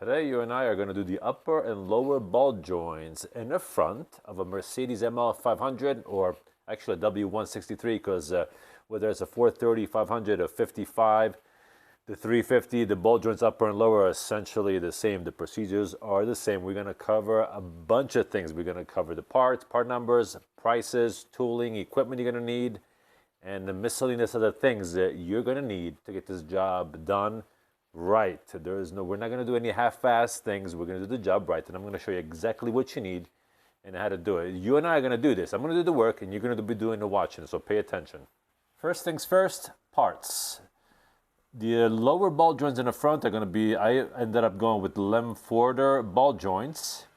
Today you and I are going to do the upper and lower ball joints in the front of a Mercedes ML 500, or actually a W163, because whether it's a 430, 500, or 55, the 350, the ball joints upper and lower are essentially the same. The procedures are the same. We're going to cover a bunch of things. We're going to cover the parts, part numbers, prices, tooling, equipment you're going to need, and the miscellaneous other things that you're going to need to get this job done right. We're not going to do any half-assed things. We're going to do the job right, and I'm going to show you exactly what you need and how to do it. You and I are going to do this. I'm going to do the work, and you're going to be doing the watching, so pay attention. First things first, parts. The lower ball joints in the front are going to be, I ended up going with Lemforder ball joints,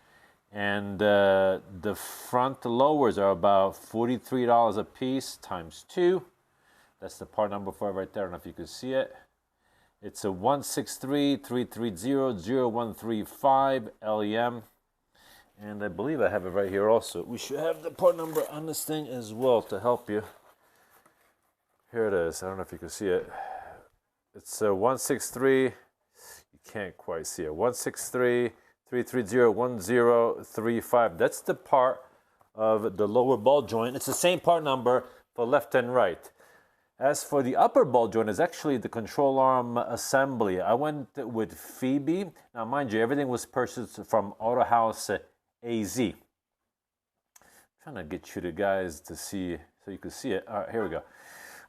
and the front lowers are about $43 a piece times 2. That's the part number for it right there. I don't know if you can see it. It's a 163-330-0135 LEM, and I believe I have it right here also. We should have the part number on this thing as well to help you. Here it is. I don't know if you can see it. It's a 163. You can't quite see it. 163-330-1035. That's the part of the lower ball joint. It's the same part number for left and right. As for the upper ball joint, is actually the control arm assembly. I went with Phoebe. Now, mind you, everything was purchased from Auto House AZ. I'm trying to get you the guys to see so you can see it. All right, here we go.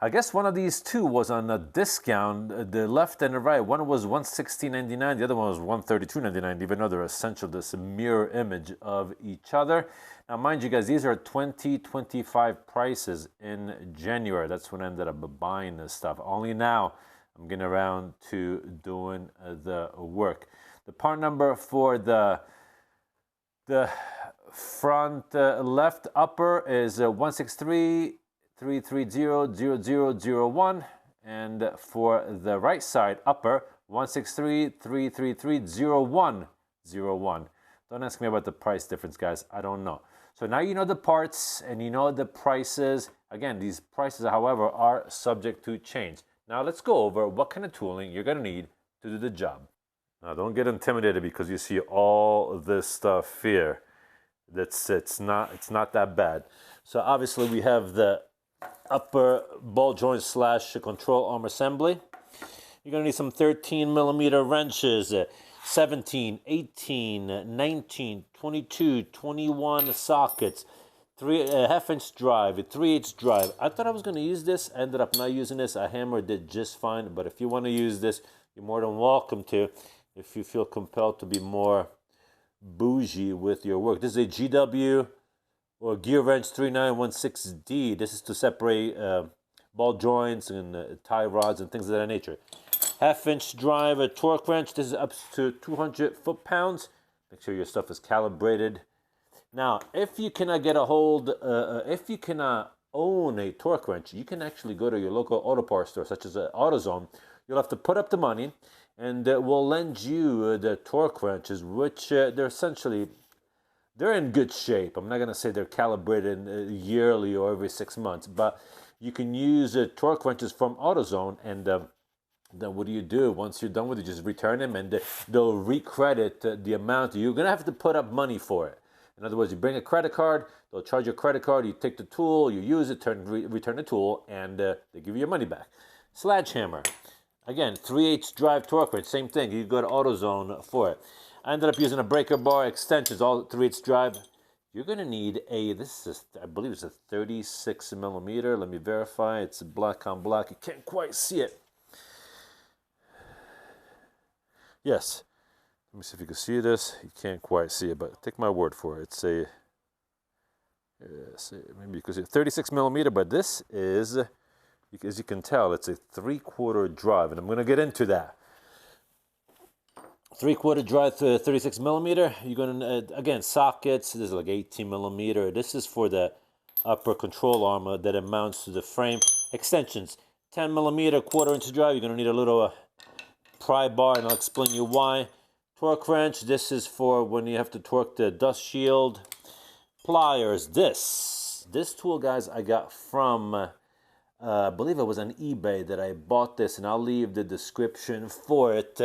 I guess one of these two was on a discount, the left and the right. One was $116.99, the other one was $132.99, even though they're essentially this mirror image of each other. Now, mind you guys, these are 2025 prices in January. That's when I ended up buying this stuff. Only now I'm getting around to doing the work. The part number for the front left upper is 163-330-0001, and for the right side upper, 163-333-0101. Don't ask me about the price difference, guys. I don't know. So now you know the parts and you know the prices. Again, these prices, however, are subject to change. Now let's go over what kind of tooling you're going to need to do the job. Now don't get intimidated because you see all this stuff here. It's not that bad. So obviously we have the upper ball joint / control arm assembly. You're going to need some 13mm wrenches, 17, 18, 19, 22, 21 sockets, a half-inch drive, a 3/8 drive. I thought I was going to use this. I ended up not using this. A hammer did just fine, but if you want to use this, you're more than welcome to, if you feel compelled to be more bougie with your work. This is a GW or gear wrench 3916D. This is to separate ball joints and tie rods and things of that nature. Half-inch drive, a torque wrench. This is up to 200 foot-pounds. Make sure your stuff is calibrated. Now, if you cannot get a hold, if you cannot own a torque wrench, you can actually go to your local auto parts store, such as AutoZone. You'll have to put up the money, and we'll lend you the torque wrenches, which they're essentially, they're in good shape. I'm not going to say they're calibrated yearly or every 6 months, but you can use torque wrenches from AutoZone, and then what do? Once you're done with it, just return them, and they'll recredit the amount. You're going to have to put up money for it. In other words, you bring a credit card, they'll charge your credit card, you take the tool, you use it, return the tool, and they give you your money back. Sledgehammer. Again, 3/8 drive torque wrench, same thing. You go to AutoZone for it. I ended up using a breaker bar extensions, all 3/8 drive. You're going to need I believe it's a 36mm. Let me verify. It's black on black. You can't quite see it. Yes. Let me see if you can see this. You can't quite see it, but take my word for it. It's a, maybe you can see 36mm, but this is, as you can tell, it's a 3/4 drive, and I'm going to get into that. 3/4 drive to 36mm. You're going to, again, sockets. This is like 18mm. This is for the upper control arm that mounts to the frame. Extensions, 10mm, 1/4 drive. You're going to need a little pry bar, and I'll explain you why. Torque wrench. This is for when you have to torque the dust shield. Pliers. This tool, guys, I got from I believe it was on eBay that I bought this, and I'll leave the description for it.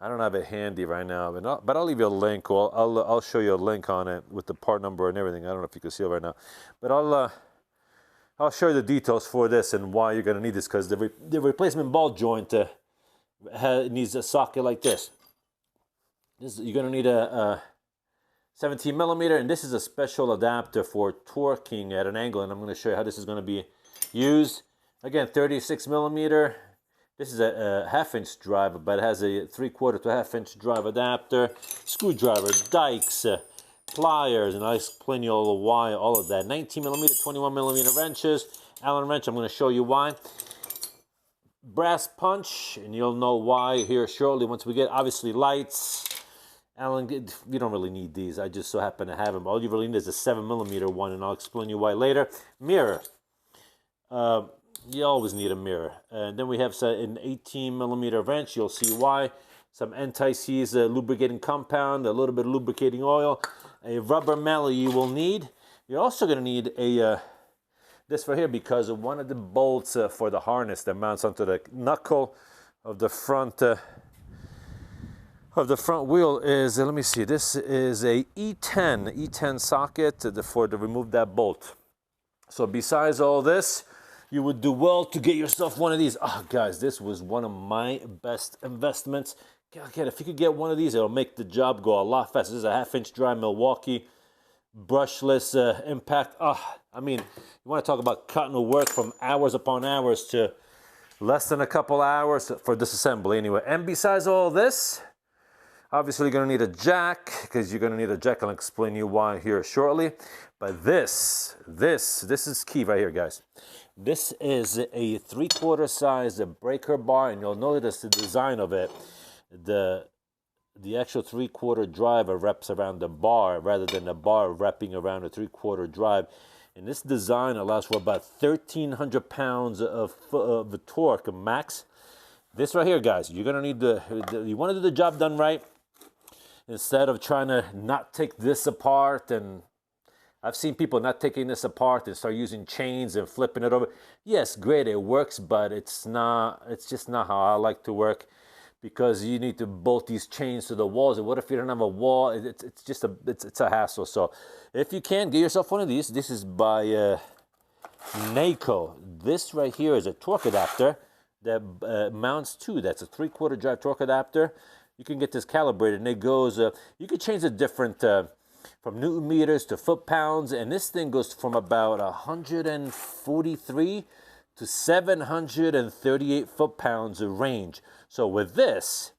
I don't have it handy right now, but I'll leave you a link. Or I'll show you a link on it with the part number and everything. I don't know if you can see it right now, but I'll show you the details for this and why you're gonna need this, because the replacement ball joint needs a socket like this. You're gonna need a 17 millimeter, and this is a special adapter for torquing at an angle, and I'm gonna show you how this is gonna be used. Again, 36 millimeter. This is a half-inch drive, but it has a 3/4 to half-inch drive adapter, screwdriver, dikes, pliers, and I'll explain you all why, all of that. 19 millimeter, 21 millimeter wrenches, Allen wrench, I'm going to show you why. Brass punch, and you'll know why here shortly once we get, obviously, lights. Allen, you don't really need these. I just so happen to have them. All you really need is a 7 millimeter one, and I'll explain you why later. Mirror. You always need a mirror. And then we have an 18 millimeter wrench. You'll see why. Some anti-seize lubricating compound, a little bit of lubricating oil, a rubber mallet you will need. You're also going to need this right here, because of one of the bolts for the harness that mounts onto the knuckle of the front wheel is, let me see, this is a E10 socket to remove that bolt. So besides all this, you would do well to get yourself one of these. Oh, guys, this was one of my best investments. God, if you could get one of these, it'll make the job go a lot faster. This is a half-inch drive Milwaukee brushless impact. Oh, I mean, you want to talk about cutting the work from hours upon hours to less than a couple hours for disassembly anyway. And besides all this, obviously you're going to need a jack, because you're going to need a jack. I'll explain you why here shortly. But this is key right here, guys. This is a 3/4 size breaker bar, and you'll notice the design of it. The actual 3/4 drive wraps around the bar rather than the bar wrapping around a 3/4 drive. And this design allows for about 1,300 pounds of torque max. This right here, guys, you're gonna need you want to do the job done right. Instead of trying to not take this apart, and I've seen people not taking this apart and start using chains and flipping it over. Yes, great, it works, but it's just not how I like to work, because you need to bolt these chains to the walls. And what if you don't have a wall? It's a hassle. So if you can, get yourself one of these. This is by NACO. This right here is a torque adapter that mounts to. That's a 3/4 drive torque adapter. You can get this calibrated, and it goes, you can change the different, from Newton meters to foot pounds, and this thing goes from about 143 to 738 foot pounds of range. So with this,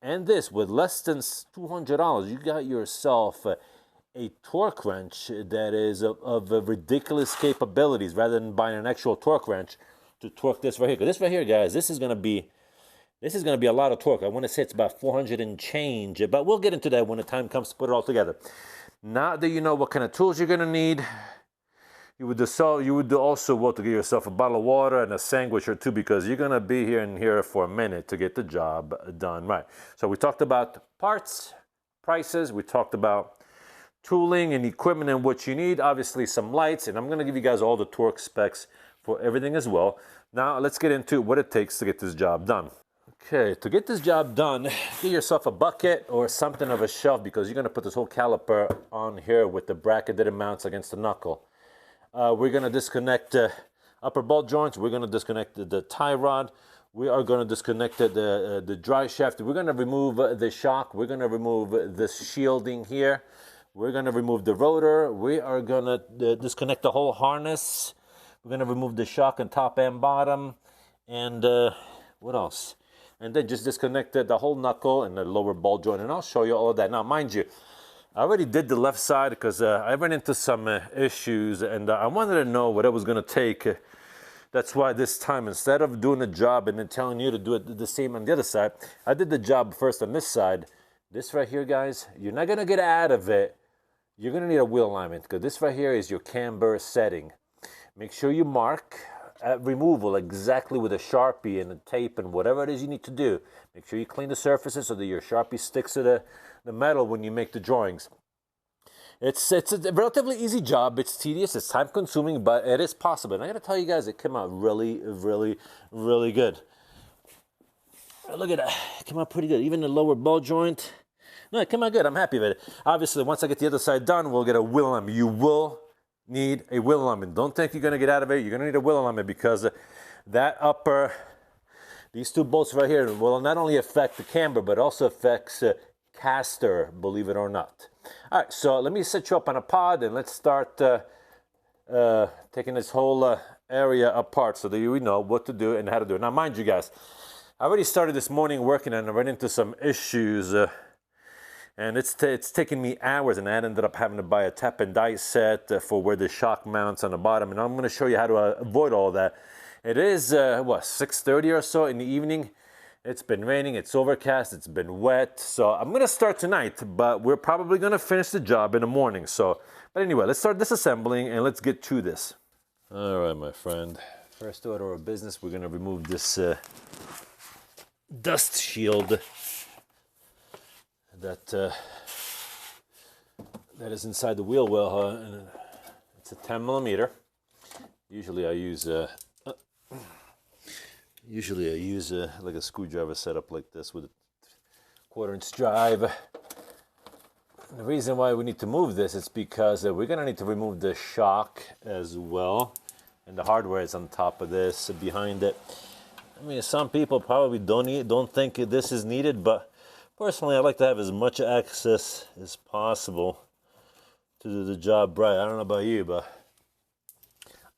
and this, with less than $200, you got yourself a torque wrench that is of ridiculous capabilities, rather than buying an actual torque wrench to torque this right here. Because this right here, guys, this is gonna be a lot of torque. I want to say it's about 400 and change, but we'll get into that when the time comes to put it all together. Now that you know what kind of tools you're gonna need, you would do also well to get yourself a bottle of water and a sandwich or two, because you're gonna be here for a minute to get the job done right. So we talked about parts, prices, we talked about tooling and equipment and what you need, obviously some lights, and I'm gonna give you guys all the torque specs for everything as well. Now let's get into what it takes to get this job done. Okay, to get this job done, get yourself a bucket or something of a shelf, because you're gonna put this whole caliper on here with the bracket that it mounts against the knuckle. We're gonna disconnect upper bolt joints. We're gonna disconnect the tie rod. We are gonna disconnect the drive shaft. We're gonna remove the shock. We're gonna remove this shielding here. We're gonna remove the rotor. We are gonna disconnect the whole harness. We're gonna remove the shock on top and bottom. And what else? And then just disconnect the whole knuckle and the lower ball joint, and I'll show you all of that. Now, mind you, I already did the left side because I ran into some issues, and I wanted to know what it was going to take. That's why this time, instead of doing the job and then telling you to do it the same on the other side, I did the job first on this side. This right here, guys, you're not going to get out of it. You're going to need a wheel alignment, because this right here is your camber setting. Make sure you mark at removal exactly with a Sharpie and a tape and whatever it is you need to do. Make sure you clean the surfaces so that your Sharpie sticks to the metal when you make the drawings. It's a relatively easy job. It's tedious, it's time consuming, but it is possible. And I gotta tell you guys, it came out really, really, really good. Look at that, came out pretty good. Even the lower ball joint, no, it came out good. I'm happy with it. Obviously, once I get the other side done, we'll get a wheel alignment. You will need a wheel alignment. Don't think you're gonna get out of it. You're gonna need a wheel alignment because that upper, these two bolts right here will not only affect the camber, but also affects caster, believe it or not. All right, so let me set you up on a pod and let's start taking this whole area apart so that you know what to do and how to do it. Now, mind you guys, I already started this morning working and I ran into some issues and it's taken me hours, and I ended up having to buy a tap and die set for where the shock mounts on the bottom, and I'm going to show you how to avoid all that. It is, what, 6:30 or so in the evening. It's been raining, it's overcast, it's been wet, so I'm going to start tonight, but we're probably going to finish the job in the morning. So, but anyway, let's start disassembling and let's get to this. All right, my friend. First order of business, we're going to remove this dust shield that is inside the wheel well. And it's a 10 millimeter. Usually I use like a screwdriver setup like this with a 1/4 inch drive. The reason why we need to move this is because we're gonna need to remove the shock as well, and the hardware is on top of this, behind it. I mean, some people probably don't think this is needed, but personally, I like to have as much access as possible to do the job right. I don't know about you, but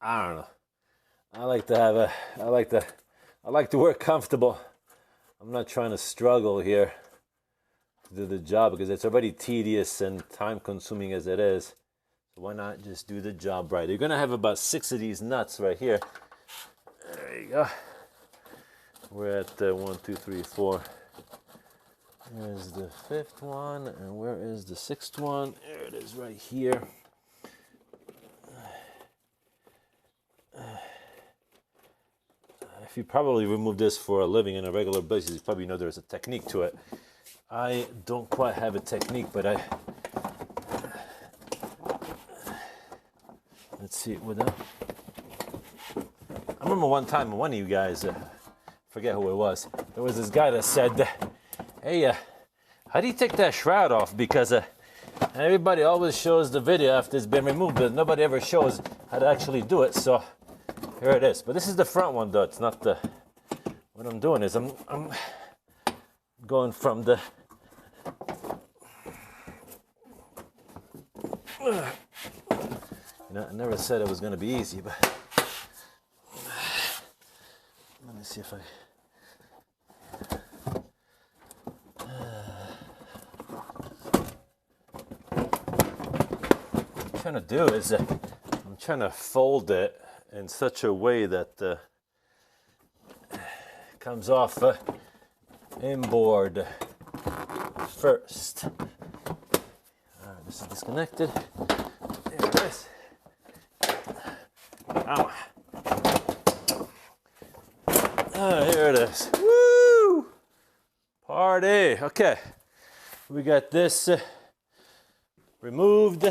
I don't know. I like to work comfortable. I'm not trying to struggle here to do the job because it's already tedious and time-consuming as it is. So why not just do the job right? You're gonna have about 6 of these nuts right here. There you go. We're at 1, 2, 3, 4. Here's the 5th one, and where is the 6th one? There it is, right here. If you probably remove this for a living in a regular basis, you probably know there's a technique to it. I don't quite have a technique, but let's see it without. I remember one time, one of you guys, forget who it was, there was this guy that said, hey, how do you take that shroud off? Because everybody always shows the video after it's been removed, but nobody ever shows how to actually do it. So here it is. But this is the front one, though. It's not the. What I'm doing is I'm going from the. You know, I never said it was going to be easy, but let me see if I. Trying to do is I'm trying to fold it in such a way that it comes off inboard first. All right, this is disconnected. There it is. Here it is. Woo! Party. Okay, we got this removed.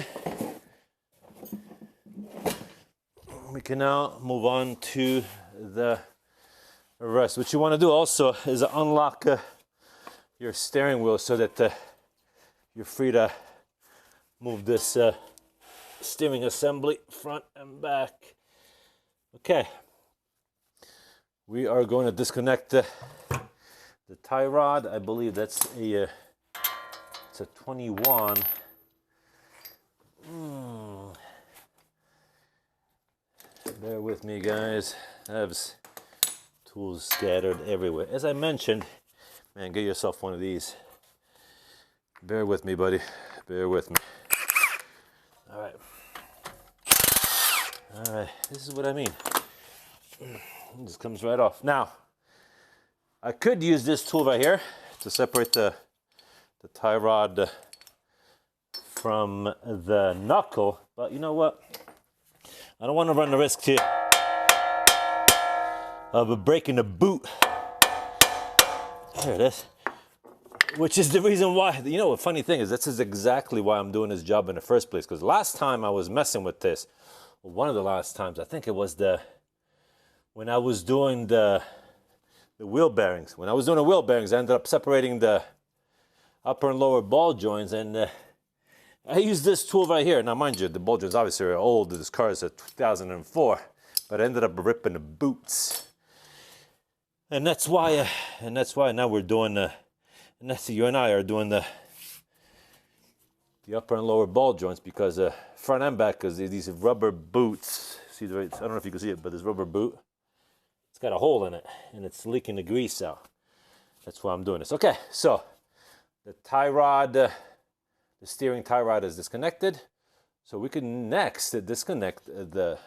We can now move on to the rest. What you want to do also is unlock your steering wheel so that you're free to move this steering assembly front and back. Okay, we are going to disconnect the tie rod. I believe that's it's a 21. Bear with me, guys. I have tools scattered everywhere. As I mentioned, man, get yourself one of these. Bear with me, buddy. Bear with me. All right. All right. This is what I mean. It just comes right off. Now, I could use this tool right here to separate the tie rod from the knuckle, but you know what? I don't want to run the risk here of breaking the boot. There it is. Which is the reason why, you know, what funny thing is, this is exactly why I'm doing this job in the first place. Because last time I was messing with this, one of the last times, I think it was when I was doing the the wheel bearings. When I was doing the wheel bearings, I ended up separating the upper and lower ball joints, and I used this tool right here. Now, mind you, the ball joints obviously are old. This car is a 2004, but I ended up ripping the boots, and that's why now we're doing and that's you and I are doing the upper and lower ball joints, because front and back, because these rubber boots. See, I don't know if you can see it, but this rubber boot, it's got a hole in it, and it's leaking the grease out. That's why I'm doing this. Okay, so the tie rod, the steering tie rod is disconnected. So we can next disconnect I'm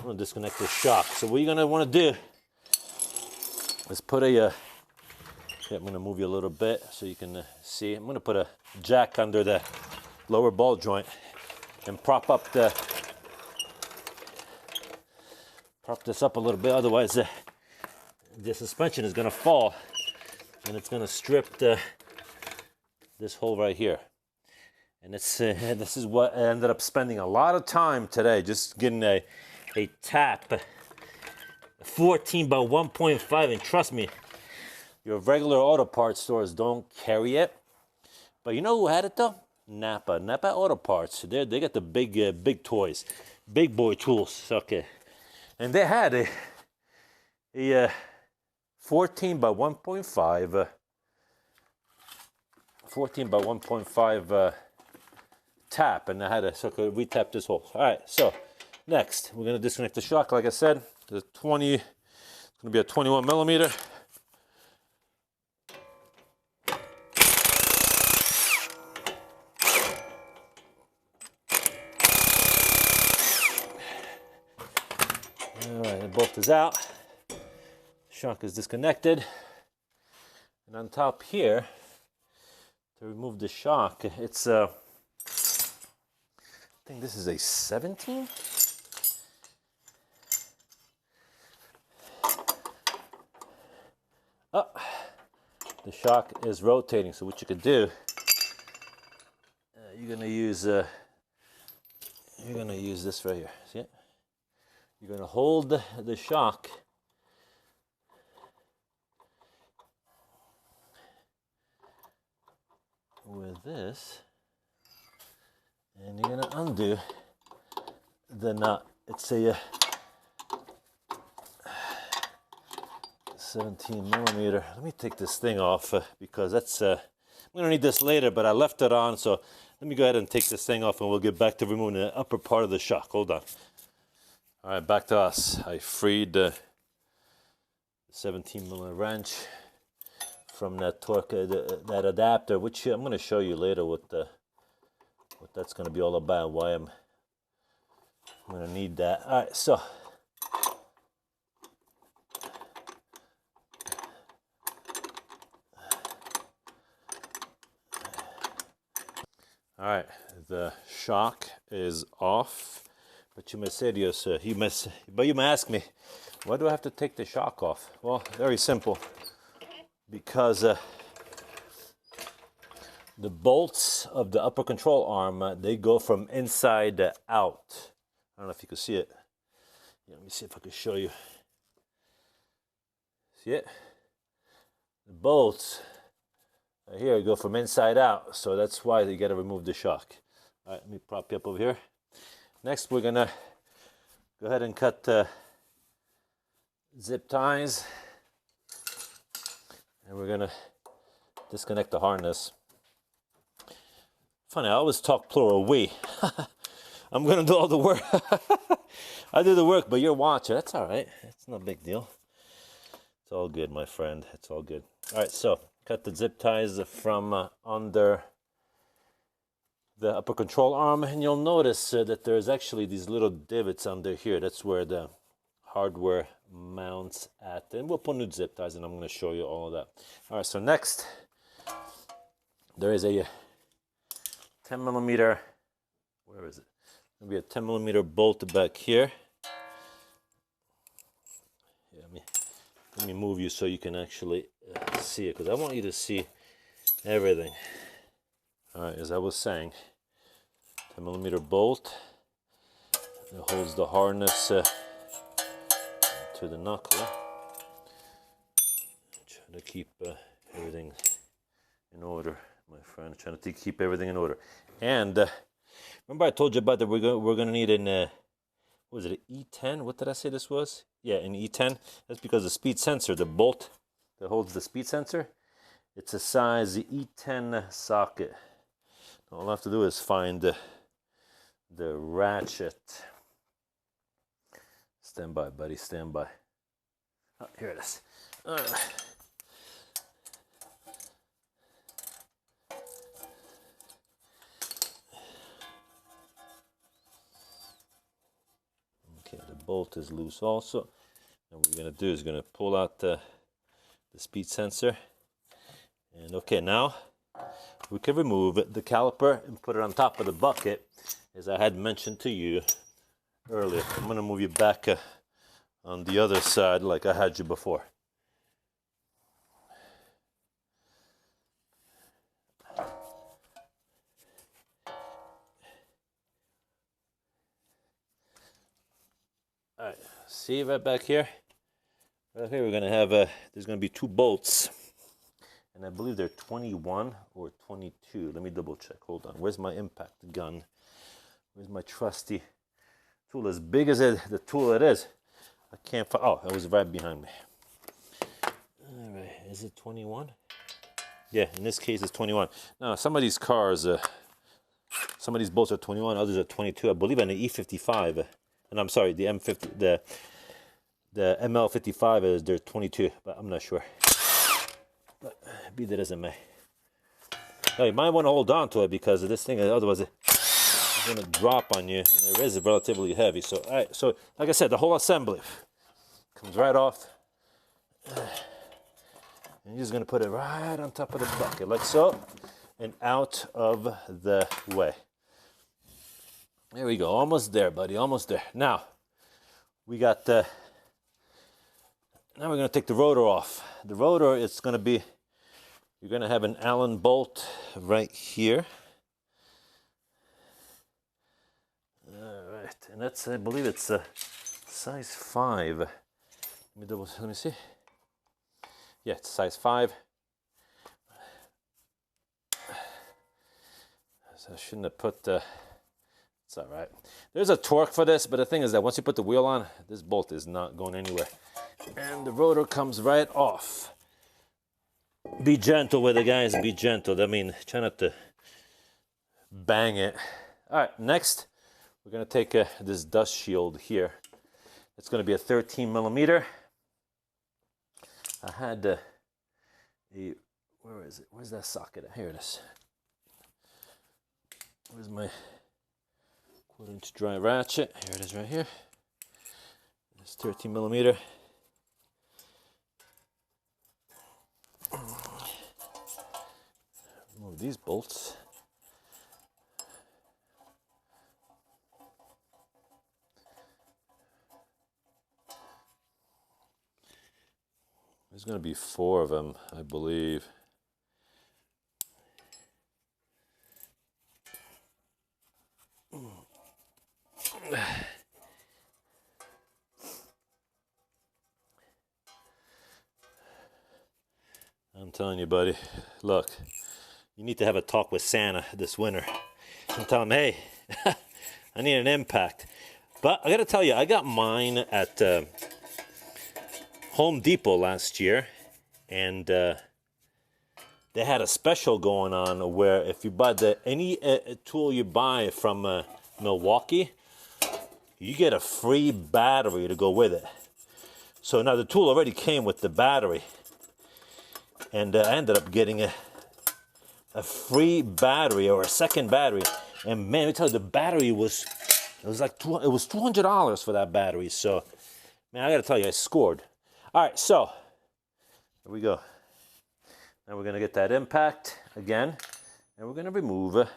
gonna disconnect the shock. So what you're gonna want to do is put a, I'm gonna move you a little bit so you can see. I'm gonna put a jack under the lower ball joint and prop this up a little bit. Otherwise, the suspension is gonna fall, and it's gonna strip this hole right here. And this is what I ended up spending a lot of time today, just getting a tap, 14 by 1.5, and trust me, your regular auto parts stores don't carry it. But you know who had it though? Napa Auto Parts. They got the big toys, big boy tools. Okay, and they had a 14 by 1.5, 14 by 1.5 tap, and I had to retap this hole. All right, so next we're gonna disconnect the shock. Like I said, it's gonna be a 21 millimeter. All right, the bolt is out. Shock is disconnected, and on top here, to remove the shock, it's I think this is a 17. Oh, the shock is rotating. So what you could do, you're gonna use this right here. See it? You're gonna hold the shock with this, and you're gonna undo the nut. It's a 17 millimeter. Let me take this thing off because that's I'm gonna need this later, but I left it on, so let me go ahead and take this thing off, and we'll get back to removing the upper part of the shock. Hold on. All right, back to us. I freed the 17 millimeter wrench from that torque, that adapter, which I'm going to show you later what that's going to be all about, why I'm going to need that. All right, so all right, the shock is off. But you may say to yourself, you may ask me, why do I have to take the shock off? Well, very simple. Because the bolts of the upper control arm, they go from inside out. I don't know if you can see it. Yeah, let me see if I can show you. See it? The bolts here go from inside out, so that's why you got to remove the shock. All right, let me prop you up over here. Next, we're gonna go ahead and cut zip ties, and we're gonna disconnect the harness. Funny, I always talk plural, we. I'm gonna do all the work. I do the work, but you're watching. That's all right. It's no big deal. It's all good, my friend. It's all good. All right, so cut the zip ties from under the upper control arm, and you'll notice that there's actually these little divots under here. That's where the hardware mounts at, and we'll put new zip ties, and I'm going to show you all of that. All right, so next there is a 10 millimeter, where is it? It'll be a 10 millimeter bolt back here. Yeah, let me move you so you can actually see it, because I want you to see everything. All right, as I was saying, 10 millimeter bolt that holds the harness to the knuckle. Trying to keep everything in order, my friend. Trying to keep everything in order. And remember I told you about that we're gonna need an what was it, an E10? What did I say this was? Yeah, an E10. That's because the speed sensor, the bolt that holds the speed sensor, it's a size E10 socket. All I have to do is find the ratchet. Stand by, buddy, stand by. Oh, here it is. Okay, the bolt is loose also. And what we're gonna do is gonna pull out the speed sensor. And okay, now we can remove the caliper and put it on top of the bucket, as I had mentioned to you earlier. I'm gonna move you back on the other side like I had you before. All right, see right back here? Right here we're gonna have, there's gonna be 2 bolts. And I believe they're 21 or 22. Let me double check. Hold on. Where's my impact gun? Where's my trusty tool? As big as the tool it is, I can't find. Oh, it was right behind me. All right. Is it 21? Yeah, in this case it's 21. Now, some of these cars, some of these bolts are 21, others are 22. I believe on the E55, and I'm sorry, the M50, the ML55 is they're 22, but I'm not sure. But be that as it may. Now you might want to hold on to it because of this thing, otherwise it's going to drop on you, and it is relatively heavy. So, all right, so like I said, the whole assembly comes right off, and you're just going to put it right on top of the bucket, like so, and out of the way. There we go, almost there, buddy, almost there. Now, we got now we're going to take the rotor off. The rotor, it's going to be, you're going to have an Allen bolt right here. All right, and that's, I believe it's a size 5. Let me see. Yeah, it's size 5. So I shouldn't have put the, it's all right. There's a torque for this, but the thing is that once you put the wheel on, this bolt is not going anywhere. And the rotor comes right off. Be gentle with it, guys. Be gentle. I mean, try not to bang it. All right, next, we're going to take this dust shield here. It's going to be a 13 millimeter. I had a, where is it? Where's that socket? Here it is. Where's my 1/4-inch dry ratchet? Here it is right here. It's 13 millimeter. Remove these bolts. There's going to be 4 of them, I believe. I'm telling you, buddy, look, you need to have a talk with Santa this winter and tell him, hey, I need an impact. But I got to tell you, I got mine at Home Depot last year, and they had a special going on where if you buy any tool you buy from Milwaukee, you get a free battery to go with it. So now the tool already came with the battery, and I ended up getting a free battery or a second battery. And man, let me tell you, the battery was, it was $200 for that battery. So man, I gotta tell you, I scored. All right, so here we go. Now we're gonna get that impact again, and we're gonna remove.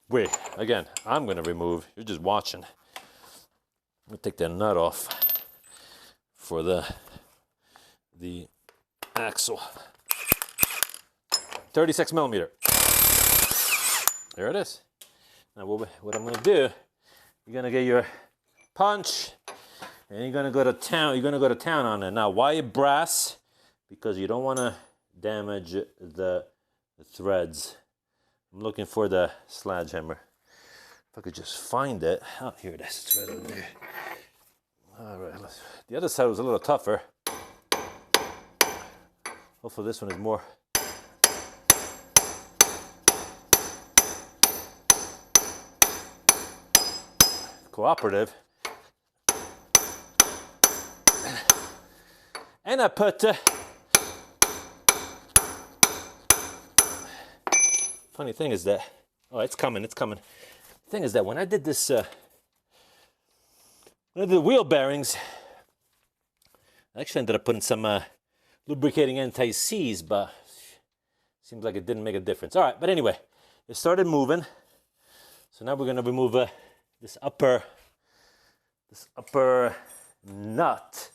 Wait, again, I'm gonna remove. You're just watching. I'm gonna take that nut off for the axle. 36 millimeter. There it is. Now what I'm gonna do, you're gonna get your punch, and you're gonna go to town. You're gonna go to town on it. Now, why brass? because you don't want to damage the threads. I'm looking for the sledgehammer. If I could just find it. Oh, here it is. It's right over there. All right. The other side was a little tougher. Hopefully this one is more cooperative. And I put funny thing is that, oh, it's coming. The thing is that when I did this, when I did the wheel bearings, I actually ended up putting some lubricating anti-seize, but seems like it didn't make a difference. All right, but anyway, it started moving. So now we're gonna remove this upper nut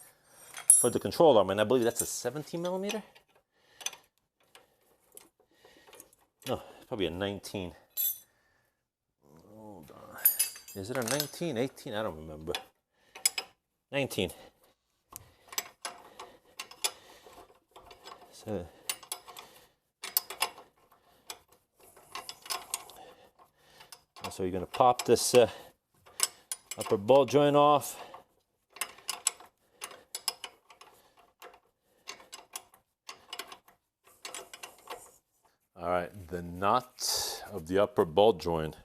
for the control arm, and I believe that's a 17 millimeter. No, probably a 19. Hold on. Is it a 19, 18? I don't remember. 19. So you're going to pop this upper ball joint off. All right, the nut of the upper ball joint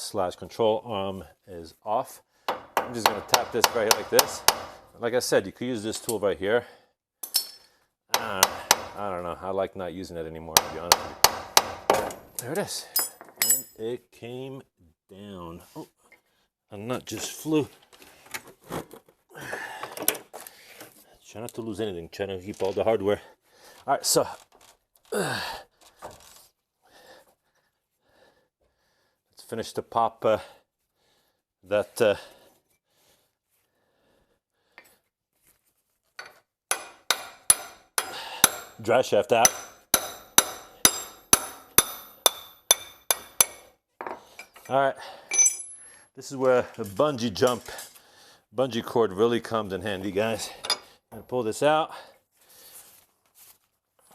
/ control arm is off. I'm just going to tap this right here like this. Like I said, you could use this tool right here. I don't know. I like not using it anymore, to be honest with you. There it is. And it came down. Oh, a nut just flew. Try not to lose anything. Try to keep all the hardware. All right, so let's finish to pop that drive shaft out. All right, this is where the bungee cord really comes in handy, guys. I'm gonna pull this out.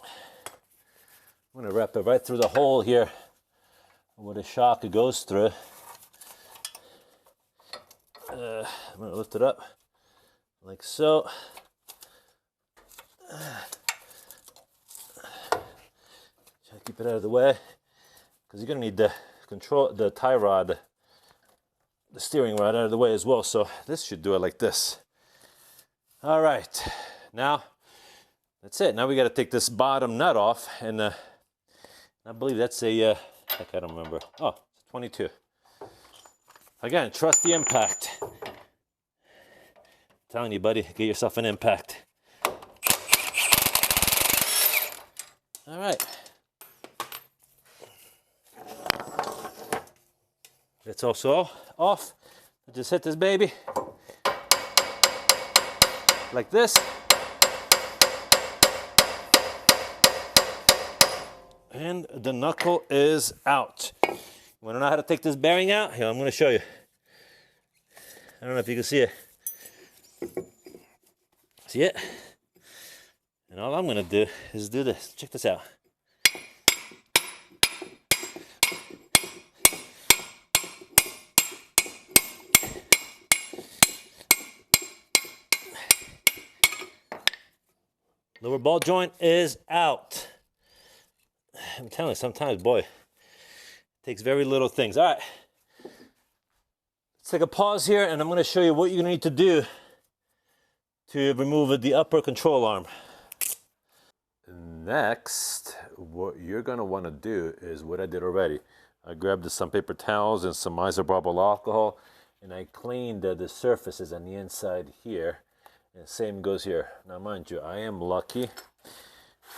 I'm gonna wrap it right through the hole here where the shock goes through. I'm gonna lift it up like so. Try to keep it out of the way, because you're gonna need the tie rod, the steering rod out of the way as well. So this should do it like this. All right, now that's it. Now we got to take this bottom nut off, and I believe that's a heck, I don't remember. Oh, it's 22. Again, trust the impact. I'm telling you, buddy, get yourself an impact. All right. It's also off. I just hit this baby like this. And the knuckle is out. You want to know how to take this bearing out? Here, I'm going to show you. I don't know if you can see it. See it? And all I'm going to do is do this. Check this out. Lower ball joint is out. I'm telling you, sometimes, boy, it takes very little things. All right, let's take a pause here, and I'm going to show you what you're going to need to do to remove the upper control arm. Next, what you're going to want to do is what I did already. I grabbed some paper towels and some isopropyl alcohol, and I cleaned the surfaces on the inside here. And same goes here. Now, mind you, I am lucky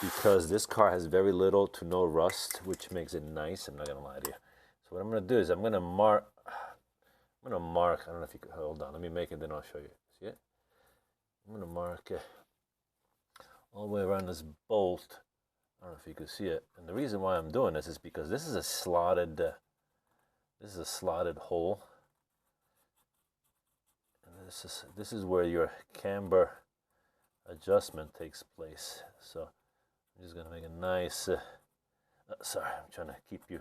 because this car has very little to no rust, which makes it nice. I'm not gonna lie to you. So what I'm gonna do is I'm gonna mark. I don't know if you could hold on. Let me make it, then I'll show you. See it? I'm gonna mark all the way around this bolt. I don't know if you can see it. And the reason why I'm doing this is because this is a slotted. Hole. This is where your camber adjustment takes place. So I'm just gonna make a nice, sorry, I'm trying to keep you,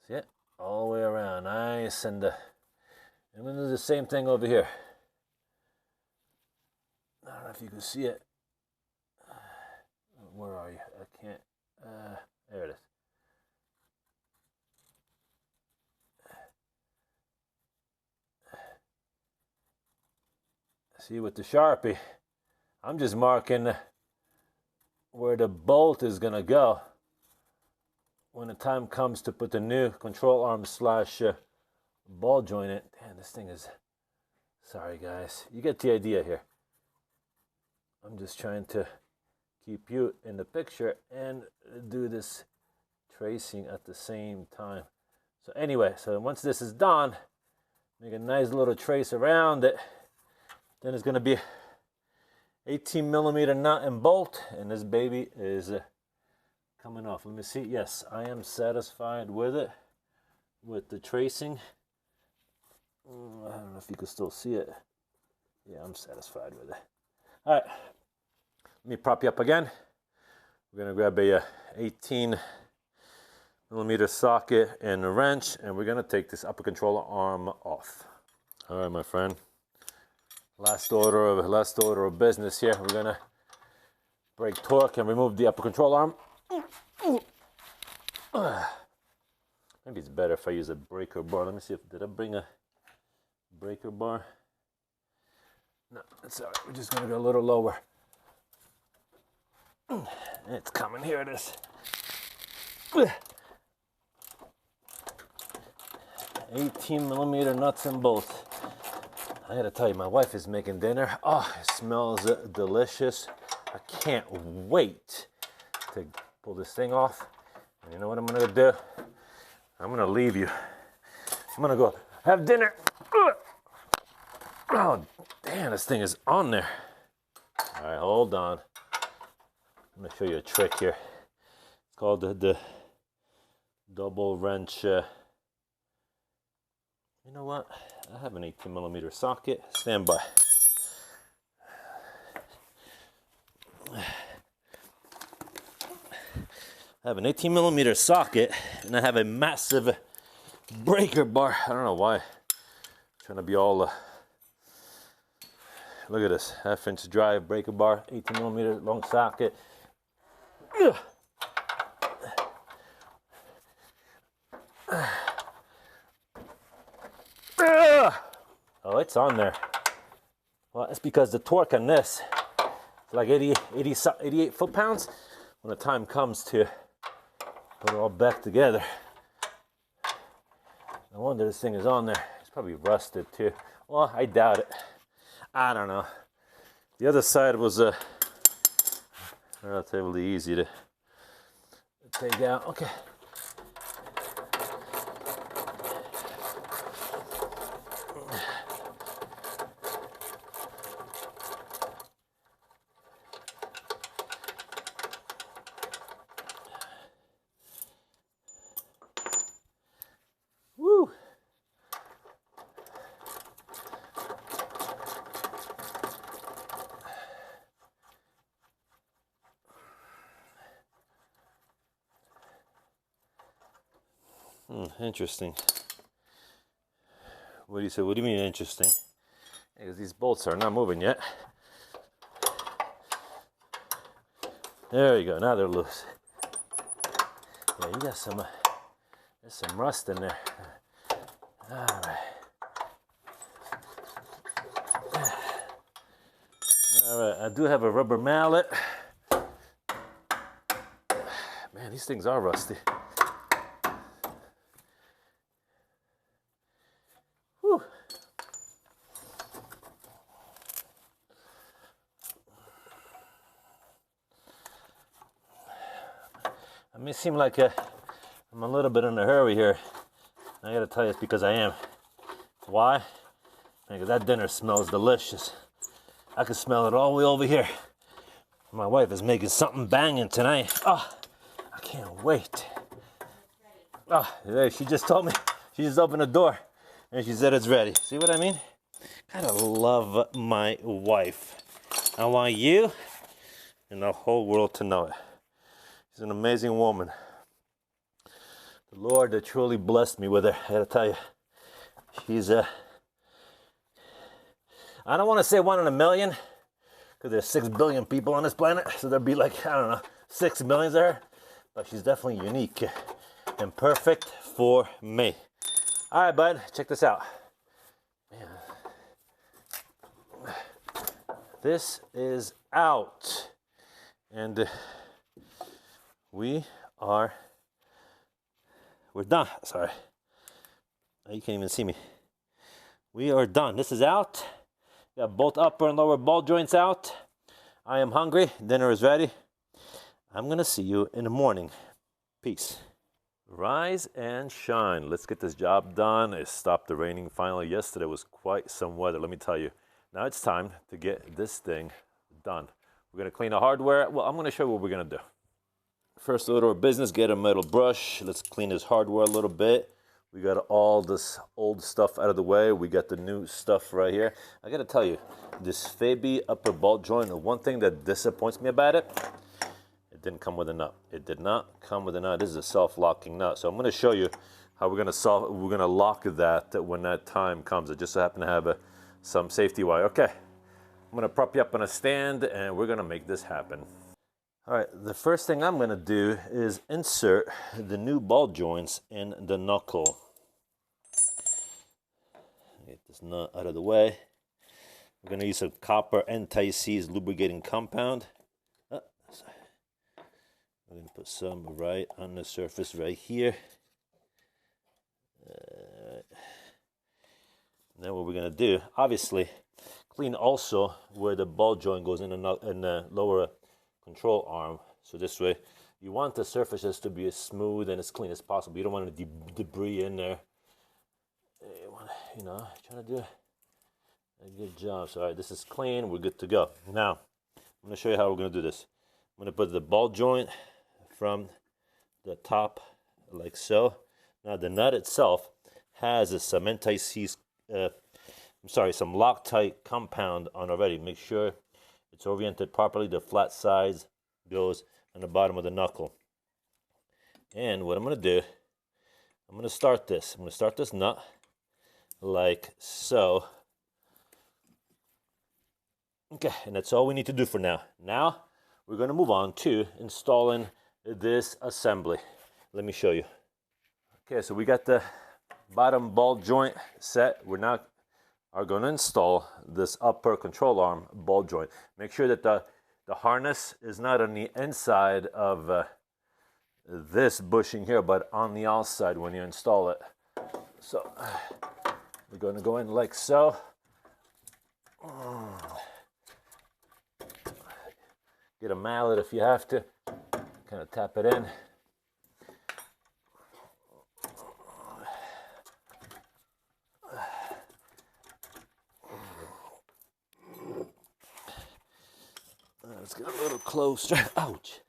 see it? All the way around, nice, and I'm gonna do the same thing over here. I don't know if you can see it. Where are you? I can't, there it is. See, with the Sharpie, I'm just marking where the bolt is gonna go when the time comes to put the new control arm slash ball joint in. Damn, this thing is, sorry guys, you get the idea here. I'm just trying to keep you in the picture and do this tracing at the same time. So anyway, so once this is done, make a nice little trace around it. Then it's going to be 18 millimeter nut and bolt, and this baby is coming off. Let me see. Yes, I am satisfied with it, with the tracing. I don't know if you can still see it. Yeah, I'm satisfied with it. All right, let me prop you up again. We're going to grab a 18 millimeter socket and a wrench, and we're going to take this upper controller arm off. All right, my friend. Last order of business here. We're gonna break torque and remove the upper control arm. Maybe it's better if I use a breaker bar. Let me see if did I bring a breaker bar? No, it's all right. We're just gonna go a little lower. It's coming. Here it is. 18 millimeter nuts and bolts. I gotta tell you, my wife is making dinner. Oh, it smells delicious. I can't wait to pull this thing off. And you know what I'm gonna do? I'm gonna leave you. I'm gonna go have dinner. Oh, damn, this thing is on there. All right, hold on. I'm gonna show you a trick here. It's called the double wrench. You know what? I have an 18 millimeter socket. Stand by. I have an 18 millimeter socket, and I have a massive breaker bar. I don't know why. I'm trying to be all. Look at this, 1/2 inch drive breaker bar, 18 millimeter long socket. Oh, it's on there. Well, it's because the torque on this is like 88 foot-pounds. When the time comes to put it all back together, no wonder this thing is on there. It's probably rusted too. Well, I doubt it. I don't know. The other side was relatively easy to take out. Okay. Interesting. What do you say? What do you mean interesting? Because these bolts are not moving yet. There you go. Now they're loose. Yeah, you got some. There's some rust in there. All right. All right. I do have a rubber mallet. Man, these things are rusty. It may seem like I'm a little bit in a hurry here. I gotta tell you, it's because I am. Why? Because that dinner smells delicious. I can smell it all the way over here. My wife is making something banging tonight. Oh, I can't wait. Oh, she just told me. She just opened the door and she said it's ready. See what I mean? Gotta love my wife. I want you and the whole world to know it. She's an amazing woman. The Lord that truly blessed me with her. I gotta tell you, she's I don't want to say 1 in a million, because there's 6 billion people on this planet, so there'd be like, I don't know, 6 millions of her, but she's definitely unique and perfect for me. All right, bud, check this out. Man. This is out, and we're done. Sorry, you can't even see me. We are done. This is out. Got both upper and lower ball joints out. I am hungry. Dinner is ready. I'm gonna see you in the morning. Peace. Rise and shine. Let's get this job done. It stopped the raining finally. Yesterday was quite some weather, let me tell you. Now it's time to get this thing done. We're gonna clean the hardware. Well, I'm gonna show you what we're gonna do. First order of business, get a metal brush. Let's clean this hardware a little bit. We got all this old stuff out of the way. We got the new stuff right here. I gotta tell you, this Fabi upper ball joint, the one thing that disappoints me about it, it didn't come with a nut. It did not come with a nut. This is a self-locking nut. So I'm gonna show you how we're gonna lock that when that time comes. I just happen to have some safety wire. Okay, I'm gonna prop you up on a stand and we're gonna make this happen. All right, the first thing I'm gonna do is insert the new ball joints in the knuckle. Get this nut out of the way. We're gonna use some copper anti-seize lubricating compound. I'm gonna put some right on the surface right here. Then what we're gonna do, obviously, clean also where the ball joint goes in the lower control arm. So this way, you want the surfaces to be as smooth and as clean as possible. You don't want any debris in there. You know, trying to do a good job. So all right, this is clean. We're good to go. Now, I'm gonna show you how we're gonna do this. I'm gonna put the ball joint from the top like so. Now the nut itself has some anti-seize, some Loctite compound on already. Make sure it's oriented properly. The flat sides goes on the bottom of the knuckle. And what I'm gonna do, I'm gonna start this. I'm gonna start this nut like so. Okay, and that's all we need to do for now. Now, we're gonna move on to installing this assembly. Let me show you. Okay, so we got the bottom ball joint set. We're now going to install this upper control arm ball joint. Make sure that the harness is not on the inside of this bushing here, but on the outside when you install it. So we're going to go in like so. Get a mallet if you have to. Kind of tap it in. Let's get a little closer. Ouch.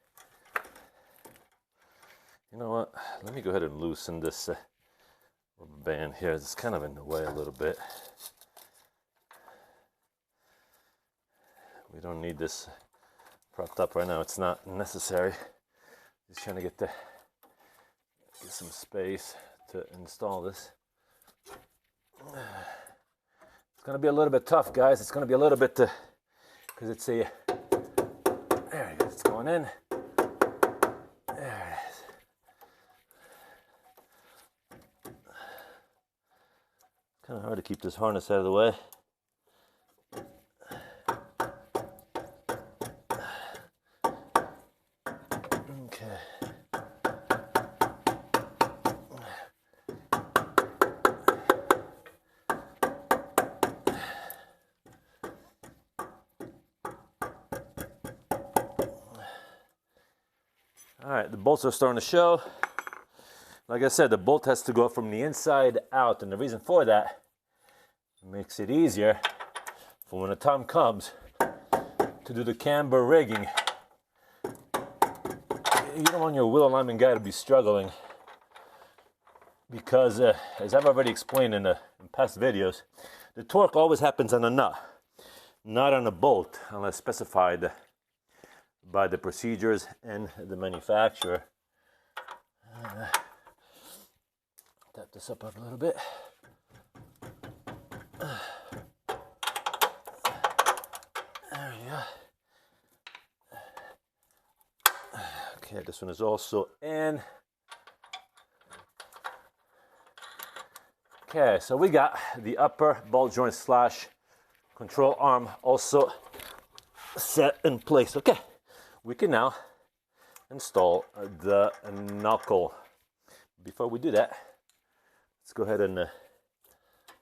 You know what? Let me go ahead and loosen this rubber band here. It's kind of in the way a little bit. We don't need this propped up right now. It's not necessary. Just trying to get some space to install this. It's going to be a little bit tough, guys. It's going to be a little bit because it's a. There it is. It's going in. There it is. Kind of hard to keep this harness out of the way. Okay. All right, the bolts are starting to show. Like I said, the bolt has to go from the inside out, and the reason for that makes it easier for when the time comes to do the camber rigging. You don't want your wheel alignment guy to be struggling because, as I've already explained in past videos, the torque always happens on the nut. not on a bolt unless specified by the procedures and the manufacturer. Tap this up a little bit. There we go. Okay, this one is also in. Okay, so we got the upper ball joint slash control arm also set in place. Okay, we can now install the knuckle. Before we do that, let's go ahead and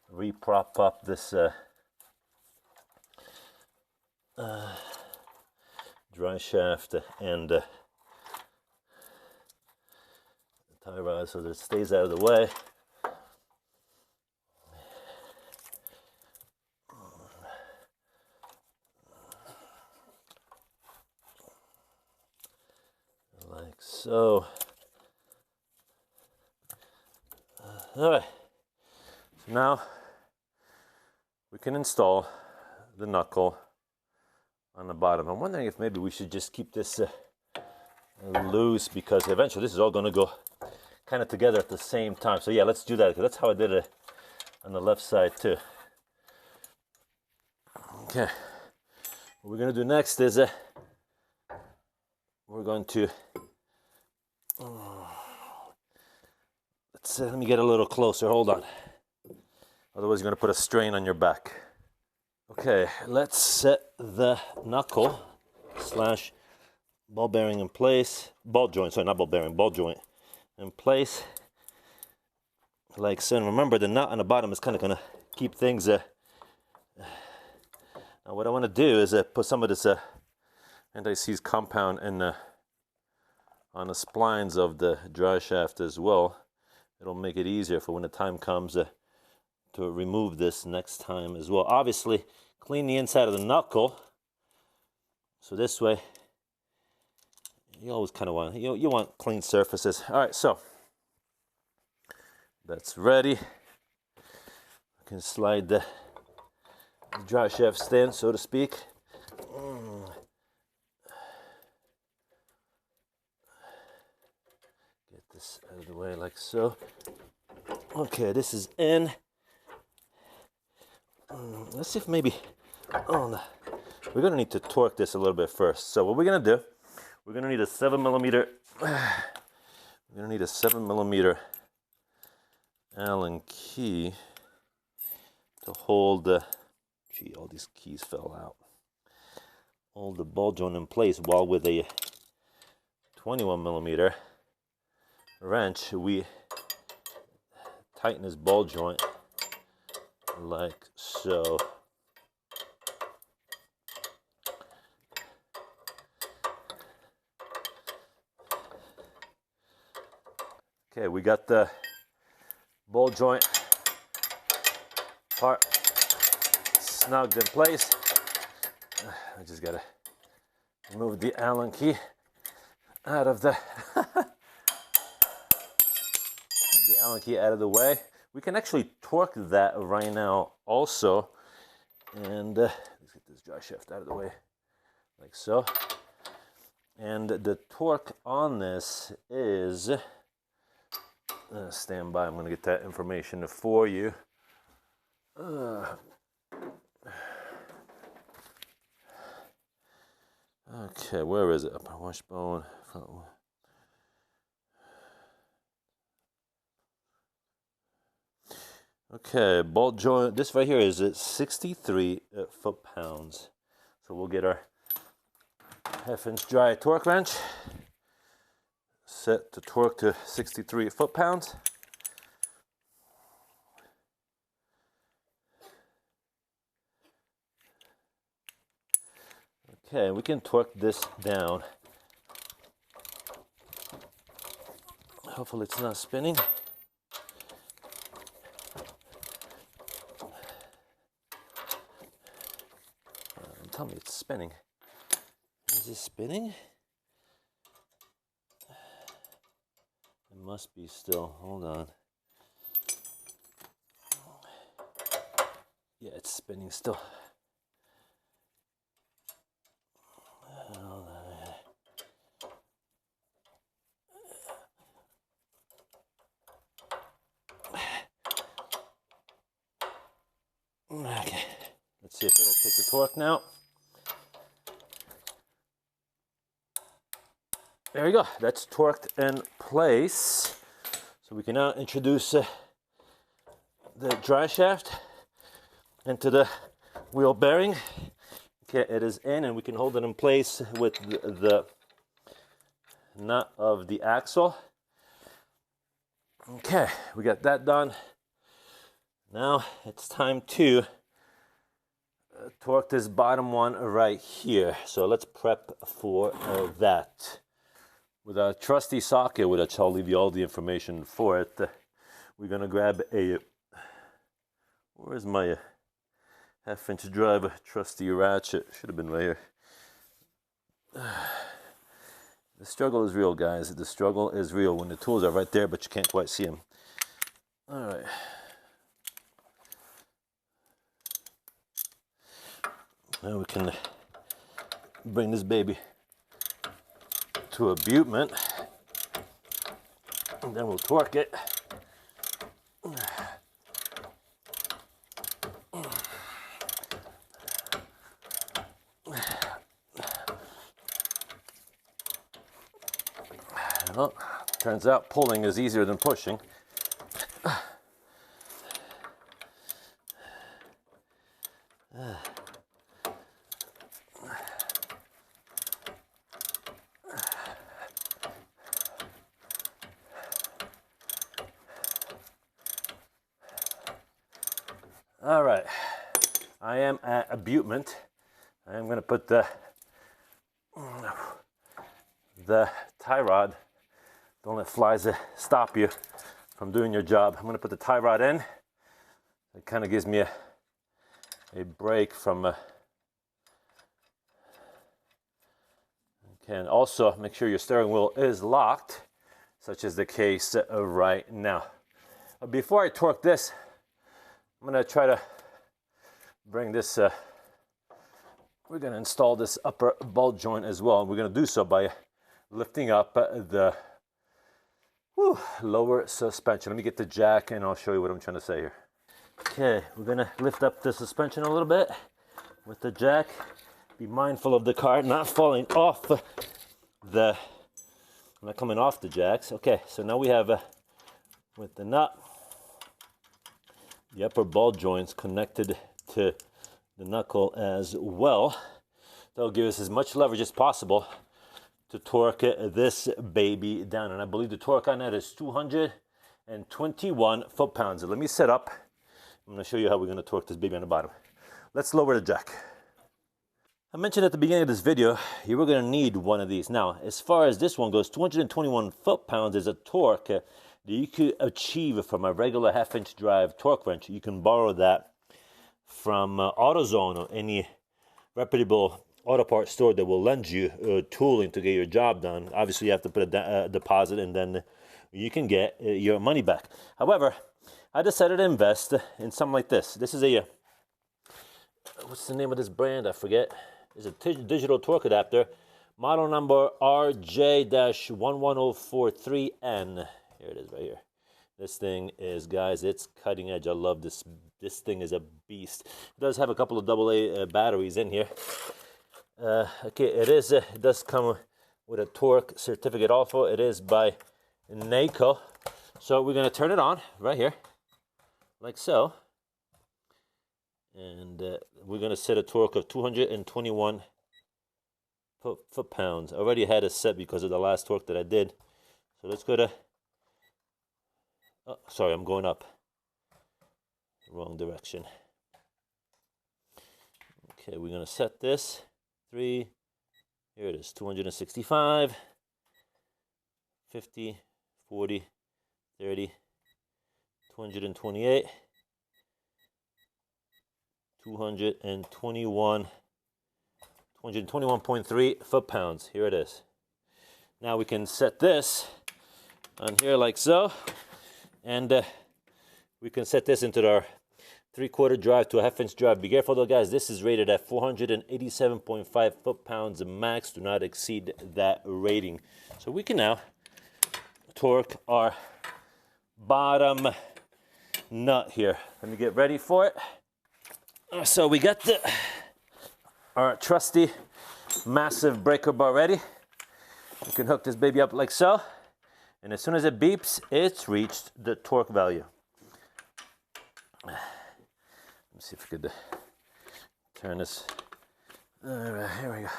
re-prop up this dry shaft and tie rod so that it stays out of the way. Like so. All right, so now we can install the knuckle on the bottom. I'm wondering if maybe we should just keep this loose, because eventually this is all going to go kind of together at the same time. So yeah, let's do that, because that's how I did it on the left side too. Okay, what we're going to do next is we're going to let me get a little closer, hold on. Otherwise you're going to put a strain on your back. Okay, let's set the knuckle slash ball bearing in place. Ball joint, sorry, not ball bearing, ball joint in place. Like so. And remember, the nut on the bottom is kind of going to keep things. Now what I want to do is put some of this anti-seize compound in on the splines of the dry shaft as well. It'll make it easier for when the time comes to remove this next time as well. Obviously, clean the inside of the knuckle. So this way, you always kind of want, you want clean surfaces. All right, so that's ready. I can slide the dry shaft stand, so to speak. Out of the way like so. Okay, this is in. Let's see if maybe, we're gonna need to torque this a little bit first. So what we're gonna do, we're gonna need a 7mm. We're gonna need a 7mm Allen key to hold the. Gee, all these keys fell out. Hold the ball joint in place, while with a 21mm wrench, we tighten this ball joint like so. Okay, we got the ball joint part snugged in place. I just gotta remove the Allen key out of the Allen key out of the way. We can actually torque that right now also. And let's get this dry shaft out of the way like so. And the torque on this is, stand by, I'm going to get that information for you. Okay, where is it? Upper washbone, front one. Okay, ball joint, this right here is at 63 foot-pounds. So we'll get our half-inch dry torque wrench set to torque to 63 foot-pounds. Okay, we can torque this down. Hopefully it's not spinning. Tell me it's spinning. Is it spinning? It must be still. Hold on. Yeah, it's spinning still. Okay, let's see if it'll take the torque now. There you go, that's torqued in place. So we can now introduce the drive shaft into the wheel bearing. Okay, it is in, and we can hold it in place with the nut of the axle. Okay, we got that done. Now it's time to torque this bottom one right here. So let's prep for that. With a trusty socket, which I'll leave you all the information for it, we're gonna grab a, where's my half-inch drive trusty ratchet? Should have been right here. The struggle is real, guys. The struggle is real when the tools are right there, but you can't quite see them. All right. Now we can bring this baby to abutement, and then we'll torque it. Well, turns out pulling is easier than pushing. All right, I am at abutement. I am going to put the tie rod. Don't let flies stop you from doing your job. I'm going to put the tie rod in. It kind of gives me a break from. Okay, and also make sure your steering wheel is locked, such as the case right now. Before I torque this, I'm going to try to bring this. We're going to install this upper ball joint as well. We're going to do so by lifting up the lower suspension. Let me get the jack and I'll show you what I'm trying to say here. Okay, we're going to lift up the suspension a little bit with the jack. Be mindful of the car not falling off not coming off the jacks. Okay, so now we have with the nut, the upper ball joints connected to the knuckle as well. That'll give us as much leverage as possible to torque this baby down. And I believe the torque on that is 221 foot-pounds. Let me set up. I'm going to show you how we're going to torque this baby on the bottom. Let's lower the jack. I mentioned at the beginning of this video, you were going to need one of these. Now, as far as this one goes, 221 foot-pounds is a torque that you could achieve from a regular half-inch drive torque wrench. You can borrow that from AutoZone or any reputable auto parts store that will lend you tooling to get your job done. Obviously, you have to put a deposit, and then you can get your money back. However, I decided to invest in something like this. This is a, what's the name of this brand? I forget. It's a digital torque adapter, model number RJ-11043N. Here it is right here. This thing is, guys, it's cutting edge. I love this. This thing is a beast. It does have a couple of AA batteries in here. Okay, it does come with a torque certificate also. It is by Knuckle. So we're going to turn it on right here, like so. And we're going to set a torque of 221 foot-pounds. I already had it set because of the last torque that I did. So let's go to, oh, sorry, I'm going up. Wrong direction. Okay, we're going to set this. 3, here it is, 265, 50, 40, 30, 228, 221.3 foot-pounds. Here it is. Now we can set this on here like so, and we can set this into our 3/4 drive to a half-inch drive. Be careful though, guys. This is rated at 487.5 foot-pounds max. Do not exceed that rating. So we can now torque our bottom nut here. Let me get ready for it. So we got our trusty massive breaker bar ready. You can hook this baby up like so, and as soon as it beeps, it's reached the torque value. Let me see if I could turn this. All right, here we go.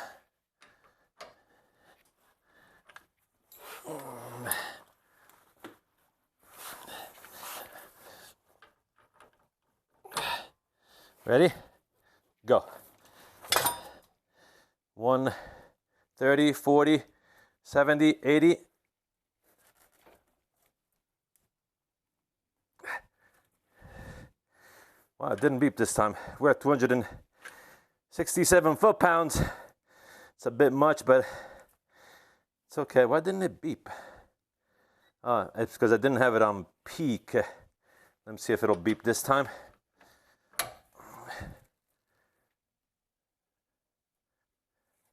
Ready? Go. 1, 30, 40, 70, 80. Wow, it didn't beep this time. We're at 267 foot-pounds. It's a bit much, but it's okay. Why didn't it beep? It's because I didn't have it on peak. Let me see if it'll beep this time.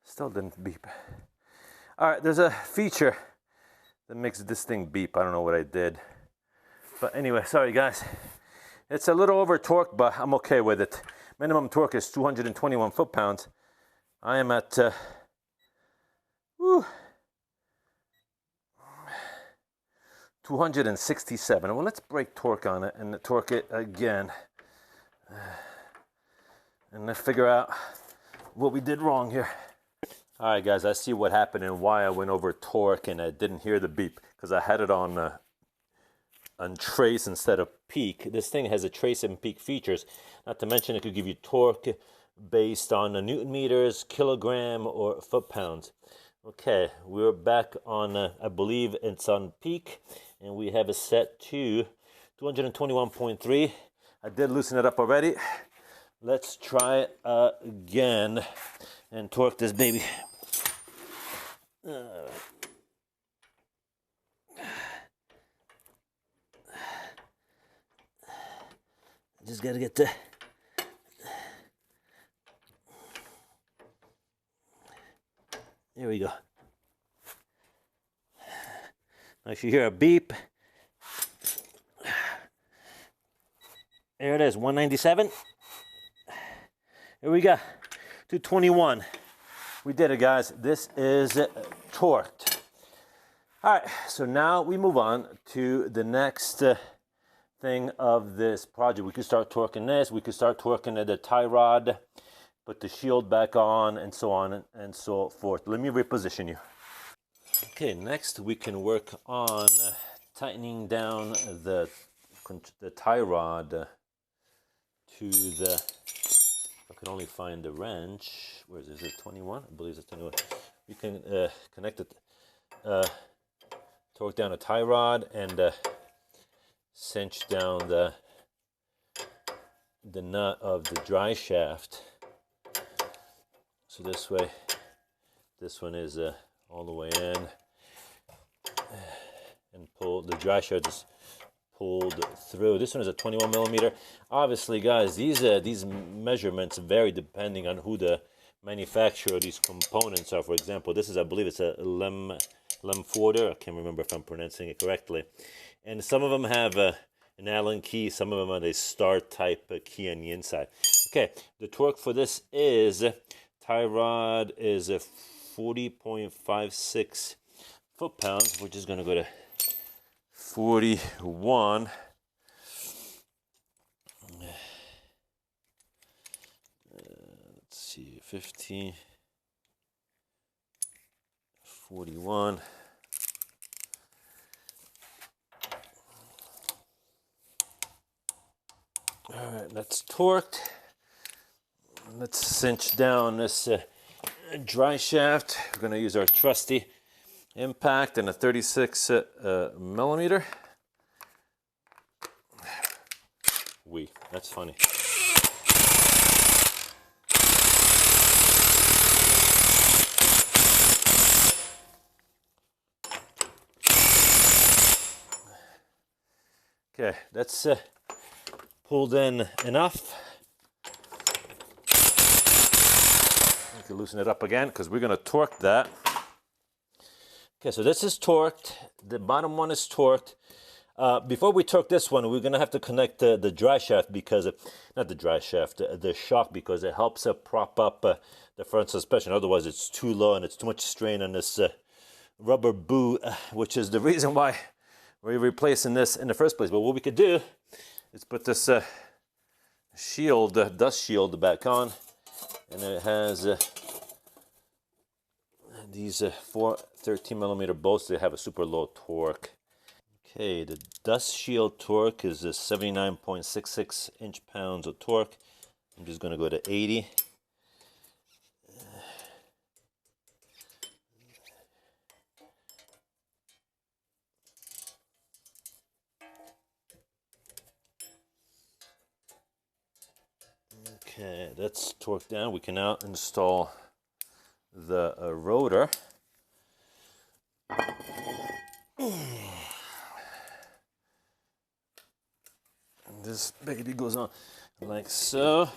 Still didn't beep. All right, there's a feature that makes this thing beep. I don't know what I did. But anyway, sorry guys. It's a little over torque, but I'm okay with it. Minimum torque is 221 foot-pounds. I am at 267. Well, let's break torque on it and torque it again. And let's figure out what we did wrong here. All right, guys, I see what happened and why I went over torque and I didn't hear the beep, because I had it on trace instead of peak. This thing has a trace and peak features. Not to mention it could give you torque based on Newton meters, kilogram, or foot-pounds. Okay, we're back on, I believe it's on peak, and we have it set to 221.3. I did loosen it up already. Let's try it again and torque this baby. Just gotta get the there we go. Now if you hear a beep, there it is, 197. Here we go, 221. We did it, guys. This is torqued. All right, so now we move on to the next thing of this project. We could start torquing this. We could start torquing the tie rod, put the shield back on, and so on and so forth. Let me reposition you. Okay, next we can work on tightening down the tie rod to the, I can only find the wrench. Where is it? Is it 21? I believe it's 21. We can connect it, torque down a tie rod and cinch down the nut of the dry shaft. So this way, this one is all the way in, and pull the dry shaft is pulled through. This one is a 21 millimeter. Obviously, guys, these measurements vary depending on who the manufacturer of these components are. For example, this is, I believe it's a Lemforder. I can't remember if I'm pronouncing it correctly. And some of them have an Allen key. Some of them are a start type key on the inside. Okay, the torque for this is, tie rod is 40.56 foot-pounds, which is going to go to 41. Let's see, 15, 41. All right, that's torqued. Let's cinch down this dry shaft. We're going to use our trusty impact and a 36 millimeter. That's funny. Okay, that's pulled in enough. We can loosen it up again because we're going to torque that. Okay, so this is torqued. The bottom one is torqued. Before we torque this one, we're gonna have to connect the dry shaft because, not the dry shaft, the shock, because it helps prop up the front suspension. Otherwise it's too low and it's too much strain on this rubber boot, which is the reason why we're replacing this in the first place. But what we could do is put this shield, dust shield back on, and it has these 4 13mm bolts. They have a super low torque. Okay, the dust shield torque is 79.66 inch-pounds of torque. I'm just going to go to 80. Okay, that's torqued down. We can now install the rotor. This baby goes on like so.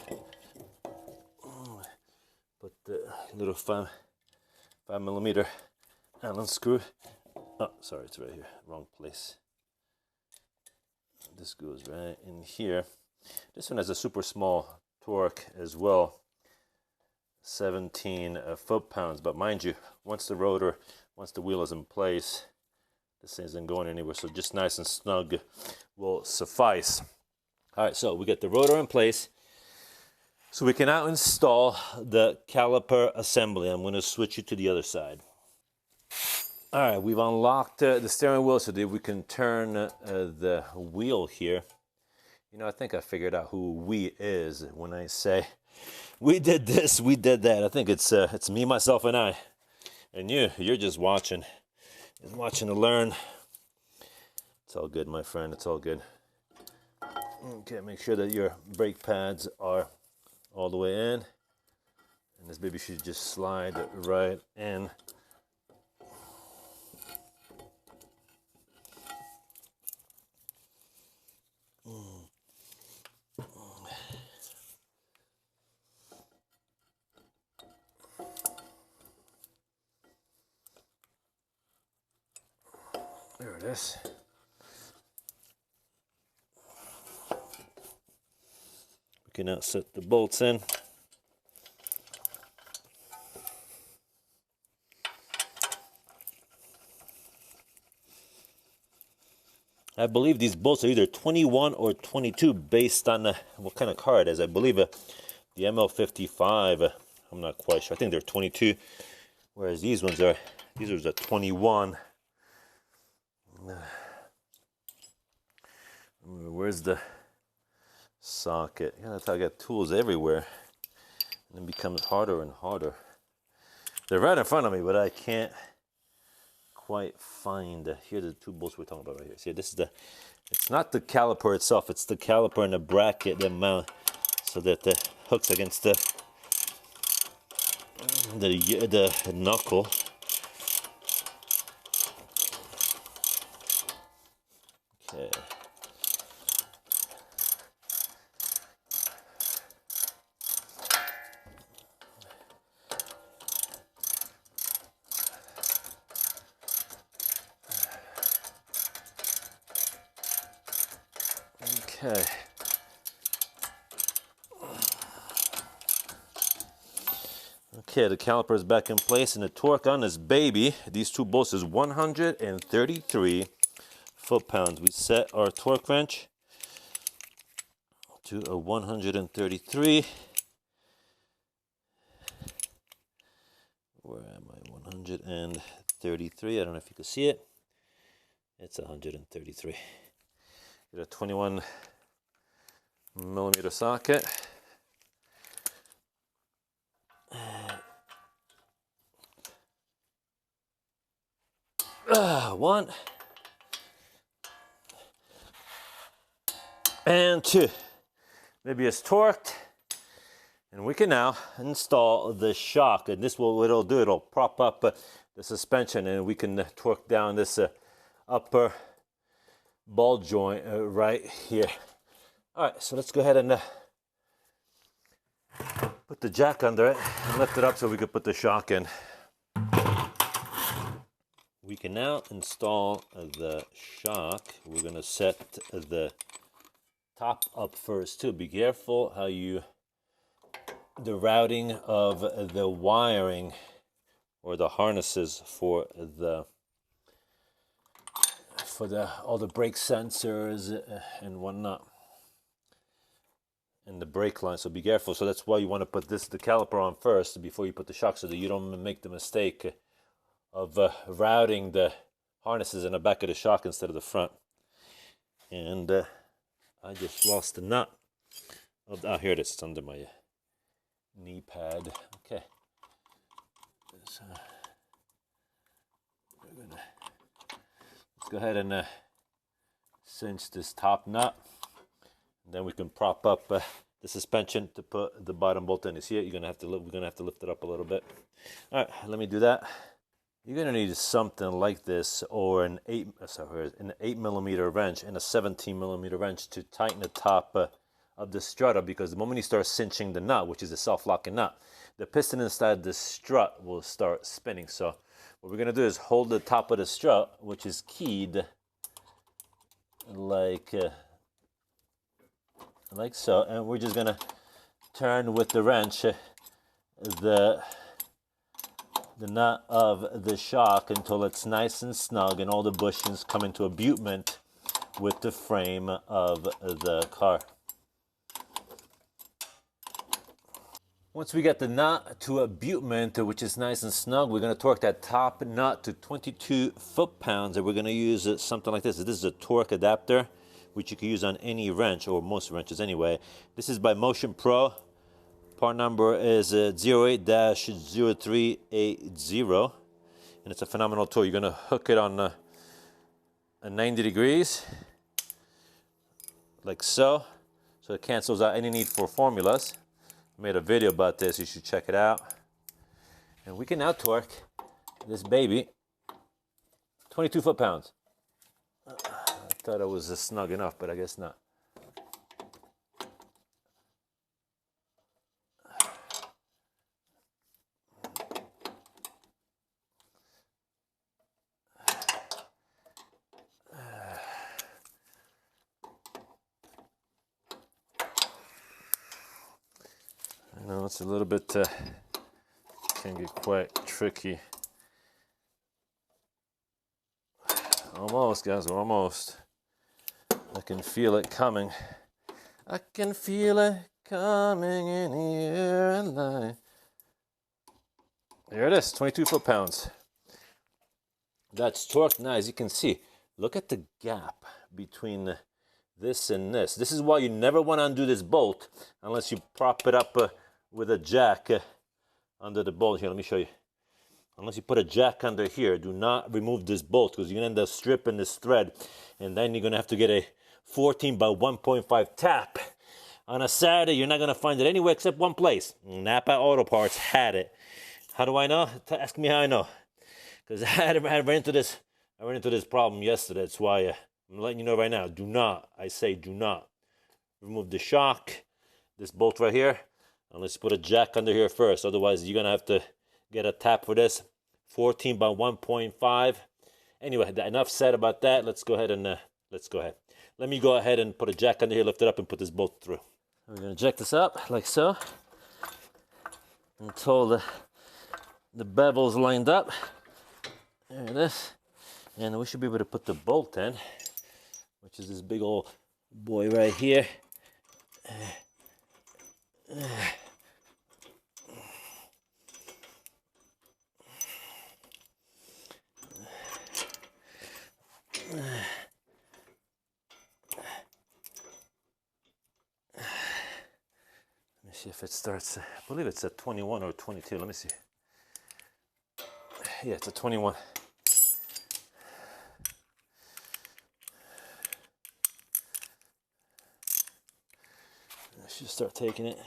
Put the little 5mm Allen screw. Oh, sorry, it's right here. Wrong place. This goes right in here. This one has a super small torque as well, 17 foot-pounds. But mind you, once the wheel is in place, this thing isn't going anywhere. So just nice and snug will suffice. All right, so we get the rotor in place. So we can now install the caliper assembly. I'm going to switch you to the other side. All right, we've unlocked the steering wheel so that we can turn the wheel here. You know, I think I figured out who we is when I say we did this, we did that. I think it's me, myself, and I. And you're just watching to learn. It's all good, my friend. It's all good. Okay, make sure that your brake pads are all the way in. And this baby should just slide right in. There it is. We can now set the bolts in. I believe these bolts are either 21 or 22 based on what kind of car it is. I believe the ML55, I'm not quite sure. I think they're 22, whereas these ones are 21. Where's the socket? Yeah, that's how I got tools everywhere. And it becomes harder and harder. They're right in front of me, but I can't quite find. Here are the two bolts we're talking about right here. See, this is it's not the caliper itself, it's the caliper and the bracket that mount so that the hooks against the knuckle. Okay. Okay. Okay, the caliper is back in place, and the torque on this baby, these two bolts, is 133 foot-pounds. We set our torque wrench to a 133. Where am I? 133. I don't know if you can see it. It's 133. Get a 21mm socket. One and two. Maybe it's torqued, and we can now install the shock. And this will, what it'll do, it'll prop up the suspension, and we can torque down this upper ball joint right here. All right, so let's go ahead and put the jack under it and lift it up so we can put the shock in. We can now install the shock. We're going to set the top up first too. Be careful how the routing of the wiring or the harnesses for all the brake sensors and whatnot, and the brake line. So be careful. So that's why you want to put the caliper on first before you put the shock, so that you don't make the mistake of routing the harnesses in the back of the shock instead of the front. And I just lost the nut. Oh, here it is. It's under my knee pad. Okay. So let's go ahead and cinch this top nut. And then we can prop up the suspension to put the bottom bolt in. You see it? We're gonna have to lift it up a little bit. All right, let me do that. You're gonna need something like this, or an 8mm wrench and a 17mm wrench to tighten the top of the strut, because the moment you start cinching the nut, which is a self-locking nut, the piston inside the strut will start spinning. So what we're gonna do is hold the top of the strut, which is keyed like so, and we're just gonna turn with the wrench the nut of the shock until it's nice and snug and all the bushings come into abutment with the frame of the car. Once we get the nut to abutment, which is nice and snug, we're going to torque that top nut to 22 foot-pounds, and we're going to use something like this. This is a torque adapter, which you can use on any wrench, or most wrenches anyway. This is by Motion Pro. Part number is 08-0380, and it's a phenomenal tool. You're going to hook it on 90 degrees, like so it cancels out any need for formulas. I made a video about this. You should check it out. And we can now torque this baby 22 foot-pounds. I thought it was snug enough, but I guess not. I know it's a little bit, can get quite tricky. Almost, guys, we're almost. I can feel it coming. I can feel it coming in the air and light. There it is, 22 foot-pounds. That's torqued now, as you can see. Look at the gap between this and this. This is why you never want to undo this bolt unless you prop it up with a jack under the bolt. Here, let me show you. Unless you put a jack under here, do not remove this bolt, because you're going to end up stripping this thread, and then you're going to have to get a 14 by 1.5 tap. On a Saturday, you're not going to find it anywhere except one place. Napa Auto Parts had it. How do I know? Ask me how I know. Because I ran into this problem yesterday. That's why I'm letting you know right now. Do not remove the shock, this bolt right here, unless you put a jack under here first. Otherwise, you're going to have to get a tap for this. 14 by 1.5. Anyway, enough said about that. Let's go ahead. Let me go ahead and put a jack under here, lift it up, and put this bolt through. We're going to jack this up like so until the bevel's lined up. There it is. And we should be able to put the bolt in, which is this big old boy right here. Let me see if it starts. I believe it's at 21 or 22. Let me see. Yeah, it's a 21. I should start taking it.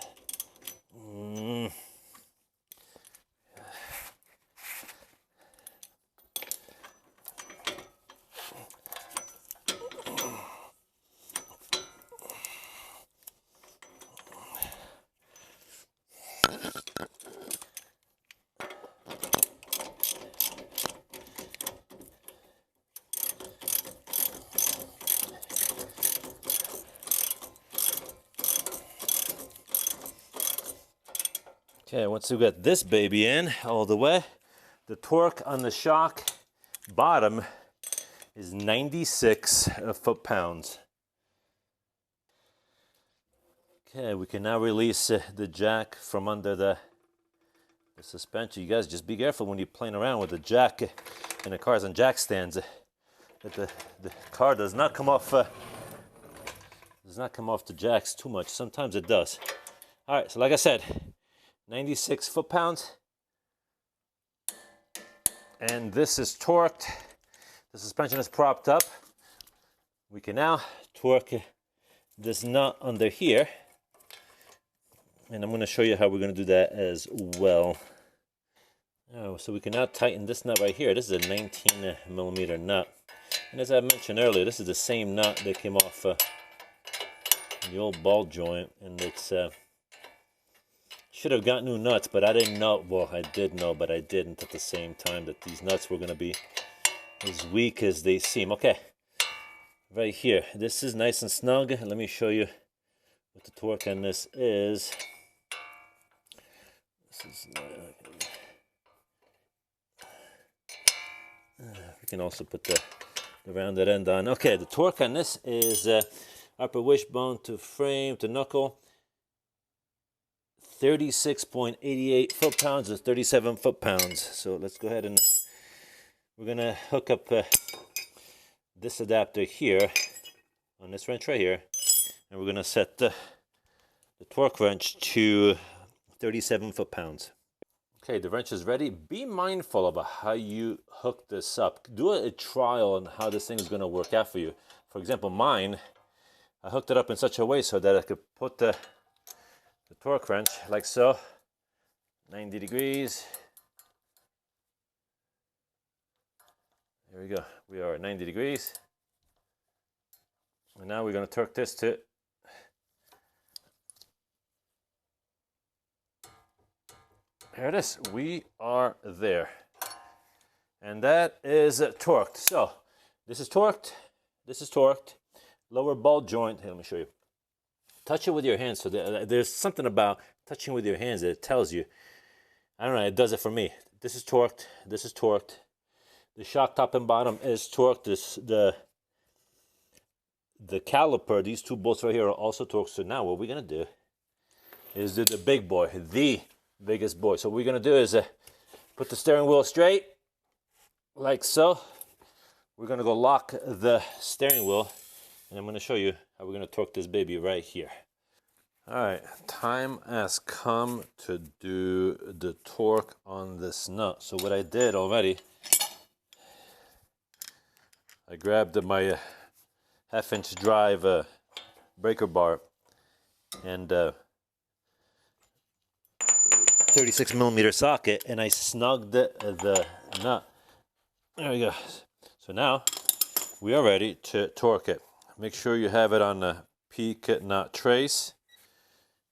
Okay, once we get this baby in all the way, the torque on the shock bottom is 96 foot-pounds. Okay, we can now release the jack from under the suspension. You guys just be careful when you're playing around with the jack and the cars on jack stands. That the car does not come off the jacks too much. Sometimes it does. All right, so like I said, 96 foot-pounds. And this is torqued. The suspension is propped up. We can now torque this nut under here. And I'm going to show you how we're going to do that as well. Oh, so we can now tighten this nut right here. This is a 19 millimeter nut. And as I mentioned earlier, this is the same nut that came off the old ball joint. And it's should have got new nuts, but I didn't know. Well, I did know, but I didn't at the same time that these nuts were going to be as weak as they seem. Okay, right here. This is nice and snug. Let me show you what the torque on this is. We can also put the rounded end on. Okay, the torque on this is upper wishbone to frame to knuckle, 36.88 foot-pounds or 37 foot-pounds. So let's go ahead and we're gonna hook up this adapter here on this wrench right here, and we're gonna set the torque wrench to 37 foot-pounds. Okay, the wrench is ready. Be mindful about how you hook this up. Do a trial on how this thing is going to work out for you. For example, mine, I hooked it up in such a way so that I could put the torque wrench like so, 90 degrees. There we go. We are at 90 degrees. And now we're going to torque this to here it is. We are there. And that is torqued. So this is torqued. This is torqued. Lower ball joint. Here, let me show you. Touch it with your hands. So there's something about touching with your hands that it tells you. I don't know. It does it for me. This is torqued. This is torqued. The shock top and bottom is torqued. The caliper, these two bolts right here are also torqued. So now what we're going to do is do the big boy. The biggest boy. So what we're going to do is put the steering wheel straight like so. We're going to go lock the steering wheel, and I'm going to show you how we're going to torque this baby right here. All right, time has come to do the torque on this nut. So what I did already, I grabbed my half-inch drive breaker bar and 36 millimeter socket, and I snugged the nut. There we go. So now we are ready to torque it. Make sure you have it on the peak, not trace.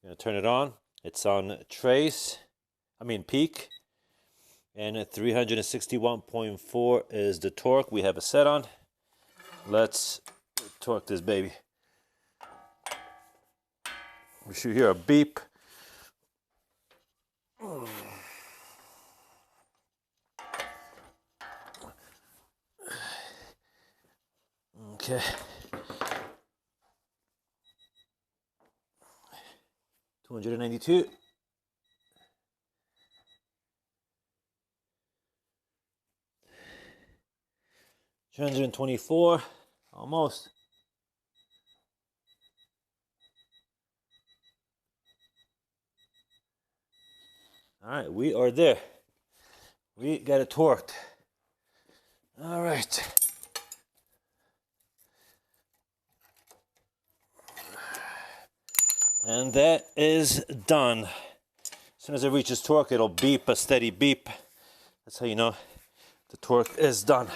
You're gonna turn it on. It's on trace, peak, and at 361.4 is the torque we have it set on. Let's torque this baby. We should hear a beep. Okay. $292. $224, almost. All right, we are there. We got it torqued. All right. And that is done. As soon as it reaches torque, it'll beep, a steady beep. That's how you know the torque is done.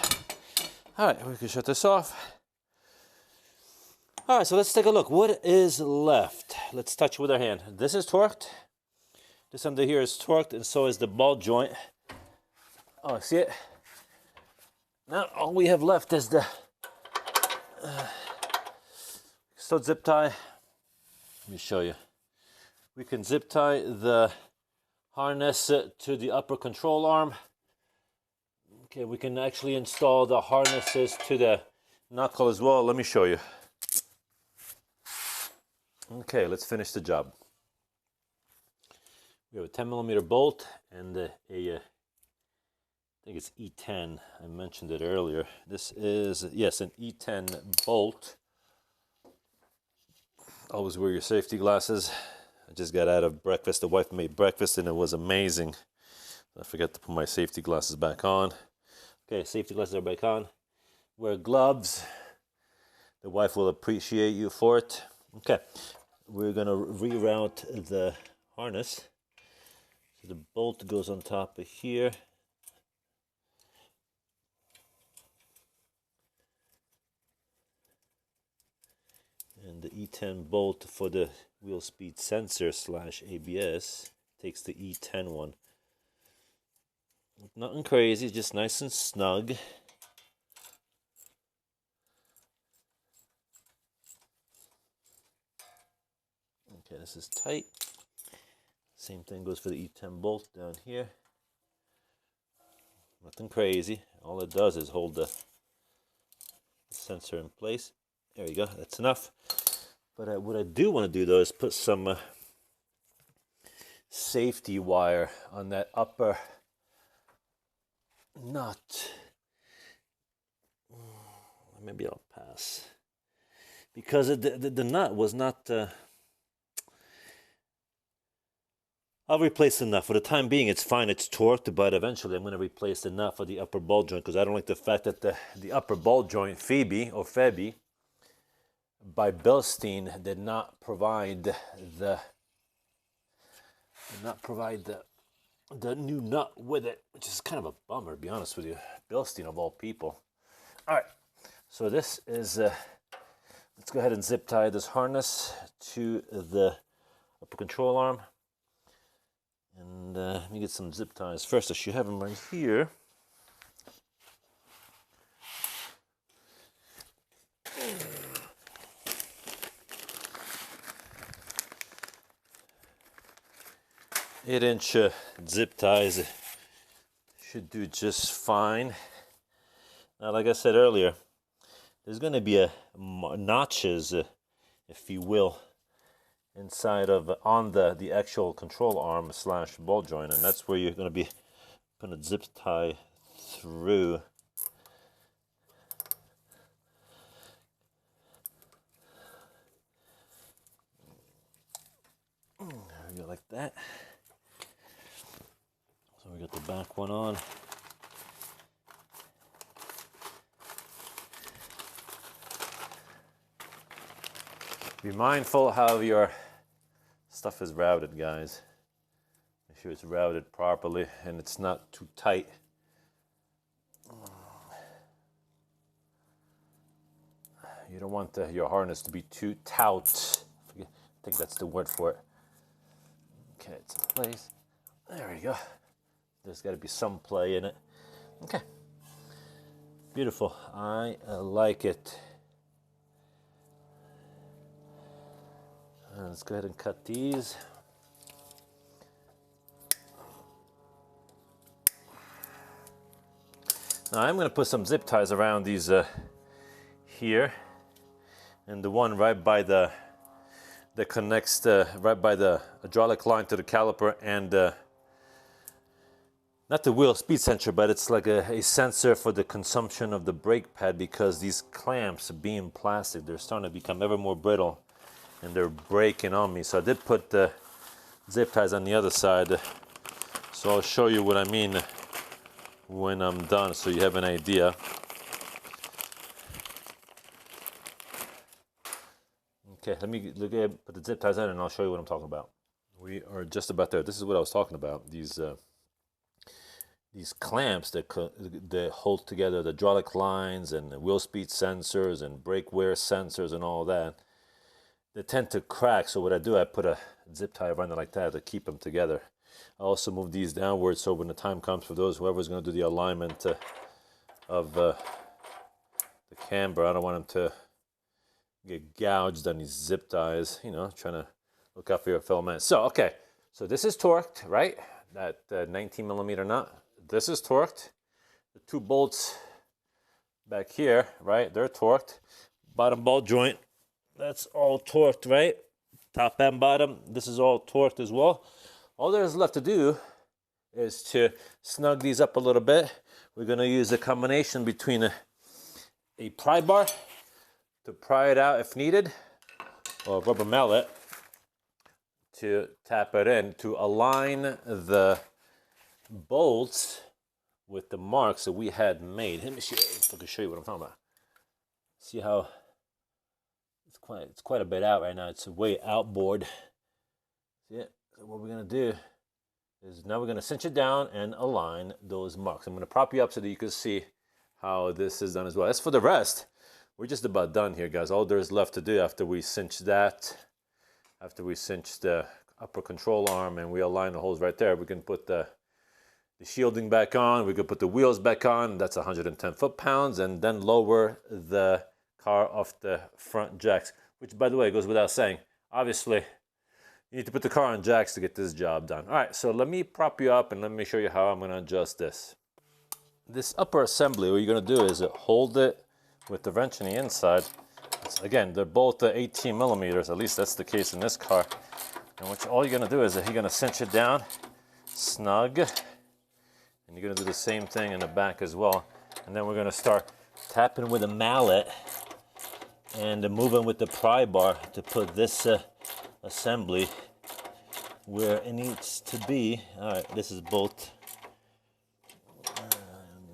All right, we can shut this off. All right, so let's take a look. What is left? Let's touch it with our hand. This is torqued. This under here is torqued, and so is the ball joint. Oh, see it? Now all we have left is the zip tie. Let me show you. We can zip tie the harness to the upper control arm. Okay, we can actually install the harnesses to the knuckle as well. Let me show you. Okay, let's finish the job. We have a 10mm bolt and I think it's E10. I mentioned it earlier. This is, yes, an E10 bolt. Always wear your safety glasses. I just got out of breakfast. The wife made breakfast and it was amazing. I forgot to put my safety glasses back on. Okay, safety glasses are back on. Wear gloves. The wife will appreciate you for it. Okay, we're gonna reroute the harness. So the bolt goes on top of here. And the E10 bolt for the wheel speed sensor / ABS takes the E10 one. Nothing crazy, just nice and snug. Okay, this is tight. Same thing goes for the E10 bolt down here. Nothing crazy. All it does is hold the sensor in place. There you go, that's enough. But what I do want to do though is put some safety wire on that upper nut. Maybe I'll pass. Because the nut was not... I'll replace the nut. For the time being, it's fine, it's torqued, but eventually I'm going to replace the nut for the upper ball joint because I don't like the fact that the upper ball joint, Phoebe, by Bilstein, did not provide the new nut with it, which is kind of a bummer, to be honest with you. Bilstein of all people. All right, so this is, let's go ahead and zip tie this harness to the upper control arm. And let me get some zip ties. First, I should have them right here. Eight-inch zip ties should do just fine. Now, like I said earlier, there's going to be notches, if you will, inside of on the actual control arm / ball joint, and that's where you're going to be putting a zip tie through. There we go, like that. So we got the back one on. Be mindful how your stuff is routed, guys. Make sure it's routed properly and it's not too tight. You don't want your harness to be too taut. I think that's the word for it. Okay, it's in place. There we go. There's got to be some play in it. Okay. Beautiful. I like it. Let's go ahead and cut these. Now I'm going to put some zip ties around these here, and the one right by that connects right by the hydraulic line to the caliper, and not the wheel speed sensor, but it's like a sensor for the consumption of the brake pad, because these clamps, being plastic, they're starting to become ever more brittle. And they're breaking on me. So I did put the zip ties on the other side. So I'll show you what I mean when I'm done, so you have an idea. Okay, let me put the zip ties on and I'll show you what I'm talking about. We are just about there. This is what I was talking about. These clamps that hold together the hydraulic lines and the wheel speed sensors and brake wear sensors and all that. They tend to crack, so what I do, I put a zip tie around it like that to keep them together. I also move these downwards, so when the time comes for whoever's going to do the alignment of the camber, I don't want them to get gouged on these zip ties, you know, trying to look out for your fellow man. So, okay, so this is torqued, right? that 19 millimeter nut. This is torqued. The two bolts back here, right, they're torqued. Bottom ball joint, that's all torqued, right? Top and bottom, this is all torqued as well. All there is left to do is to snug these up a little bit. We're going to use a combination between a pry bar to pry it out if needed, or a rubber mallet to tap it in to align the bolts with the marks that we had made. Let me see if I can show you what I'm talking about. See how it's quite a bit out right now. It's way outboard. See it? So what we're gonna do is now we're gonna cinch it down and align those marks. I'm gonna prop you up so that you can see how this is done as well. As for the rest, we're just about done here, guys. All there's left to do after we cinch that, after we cinch the upper control arm and we align the holes right there, we can put the shielding back on, we could put the wheels back on, that's 110 foot-pounds, and then lower the car off the front jacks, which, by the way, goes without saying. Obviously, you need to put the car on jacks to get this job done. All right, so let me prop you up and let me show you how I'm gonna adjust this. This upper assembly, what you're gonna do is hold it with the wrench on the inside. Again, they're both 18 millimeters, at least that's the case in this car. And all you're gonna do is you're gonna cinch it down, snug, and you're gonna do the same thing in the back as well. And then we're gonna start tapping with a mallet and moving with the pry bar to put this assembly where it needs to be. All right, this is both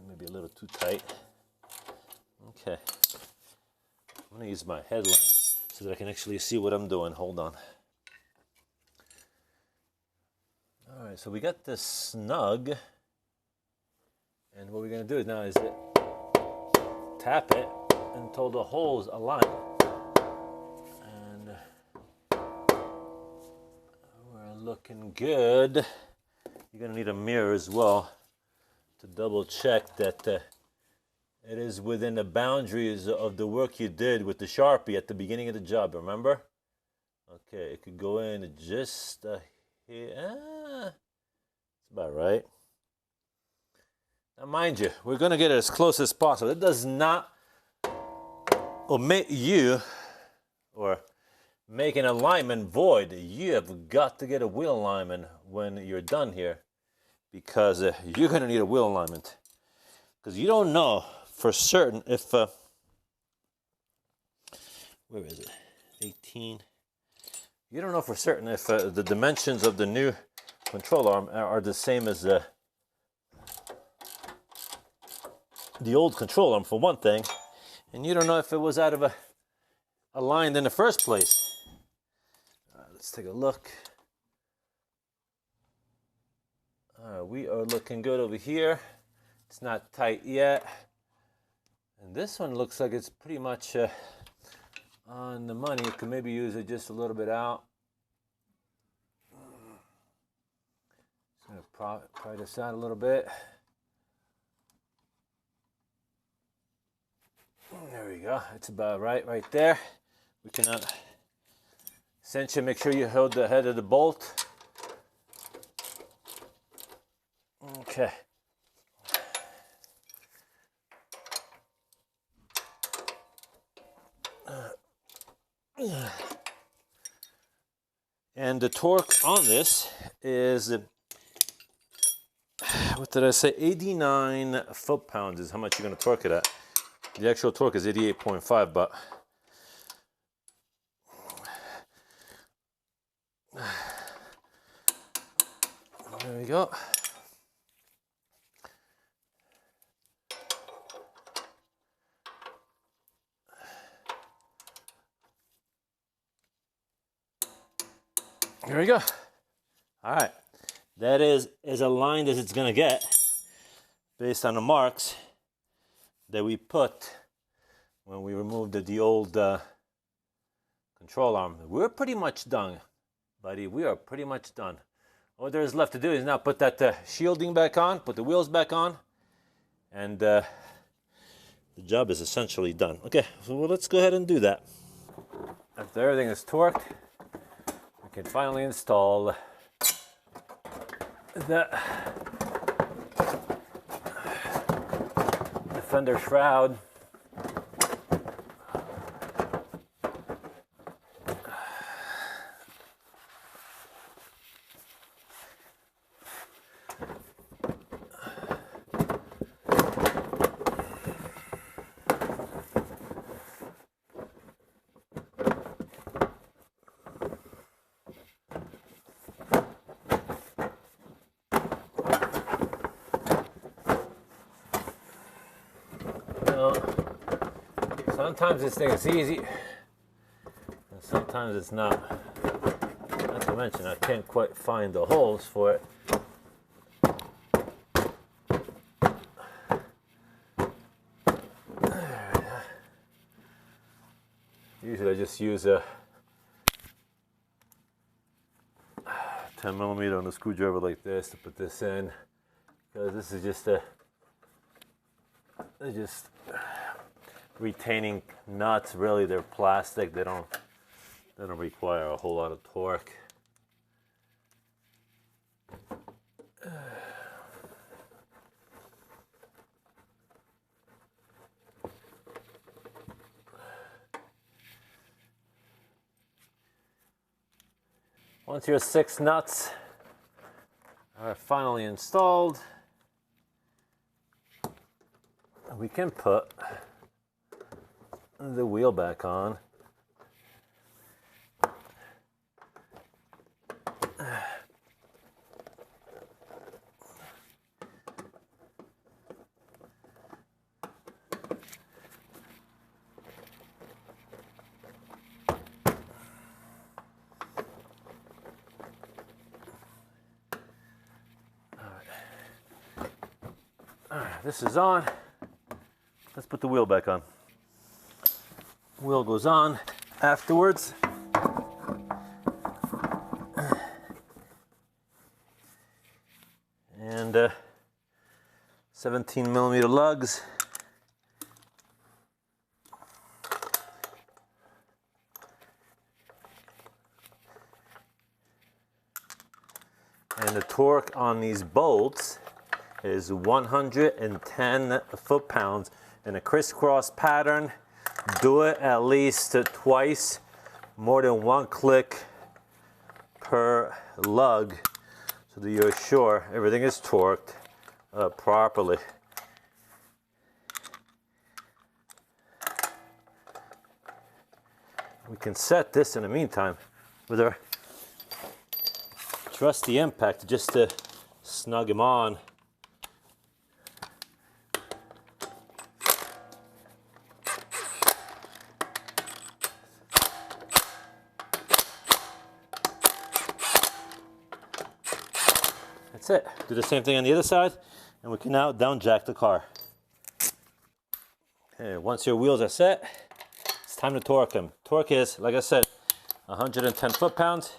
maybe a little too tight. Okay, I'm gonna use my headlamp so that I can actually see what I'm doing. Hold on. All right, so we got this snug, and what we're gonna do now is tap it until the holes align, and we're looking good. You're gonna need a mirror as well to double check that it is within the boundaries of the work you did with the Sharpie at the beginning of the job, remember? Okay, it could go in just here. It's about right. Now, mind you, we're going to get it as close as possible. It does not omit you or make an alignment void. You have got to get a wheel alignment when you're done here, because you're going to need a wheel alignment. Because you don't know for certain if, where is it, 18? You don't know for certain if the dimensions of the new control arm are the same as the old control arm, for one thing, and you don't know if it was out of aligned in the first place. Let's take a look. We are looking good over here. It's not tight yet, and this one looks like it's pretty much on the money. You could maybe use it just a little bit out. Just gonna pry this out a little bit. There we go. It's about right there. We can cinch it. Make sure you hold the head of the bolt. Okay. And the torque on this is, what did I say? 89 foot-pounds is how much you're going to torque it at. The actual torque is 88.5, but there we go. Here we go. All right, that is as aligned as it's gonna get based on the marks that we put when we removed the old control arm. We're pretty much done, buddy. We are pretty much done. All there's left to do is now put that shielding back on, put the wheels back on, and the job is essentially done. Okay, so let's go ahead and do that. After everything is torqued, we can finally install the fender shroud. Sometimes this thing is easy, and sometimes it's not. Not to mention, I can't quite find the holes for it. Usually I just use a 10mm on a screwdriver like this to put this in, because this is just retaining nuts. Really, they're plastic. They don't require a whole lot of torque. Once your 6 nuts are finally installed, we can put the wheel back on. All right, this is on. Let's put the wheel back on. Wheel goes on afterwards. And 17mm lugs. And the torque on these bolts is 110 foot-pounds in a crisscross pattern. Do it at least twice, more than 1 click per lug, so that you're sure everything is torqued properly. We can set this in the meantime with our trusty impact just to snug him on. That's it. Do the same thing on the other side, and we can now down jack the car. Okay, once your wheels are set, it's time to torque them. Torque is, like I said, 110 foot-pounds.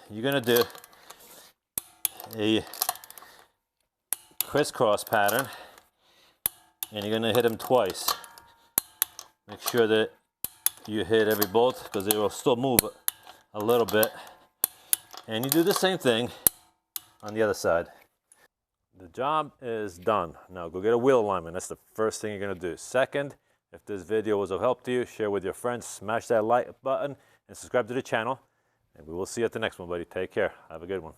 You're gonna do a crisscross pattern, and you're gonna hit them twice. Make sure that you hit every bolt, because they will still move a little bit. And you do the same thing on the other side. The job is done. Now go get a wheel alignment. That's the first thing you're gonna do. Second, if this video was of help to you, share with your friends, smash that like button, and subscribe to the channel. And we will see you at the next one, buddy. Take care. Have a good one.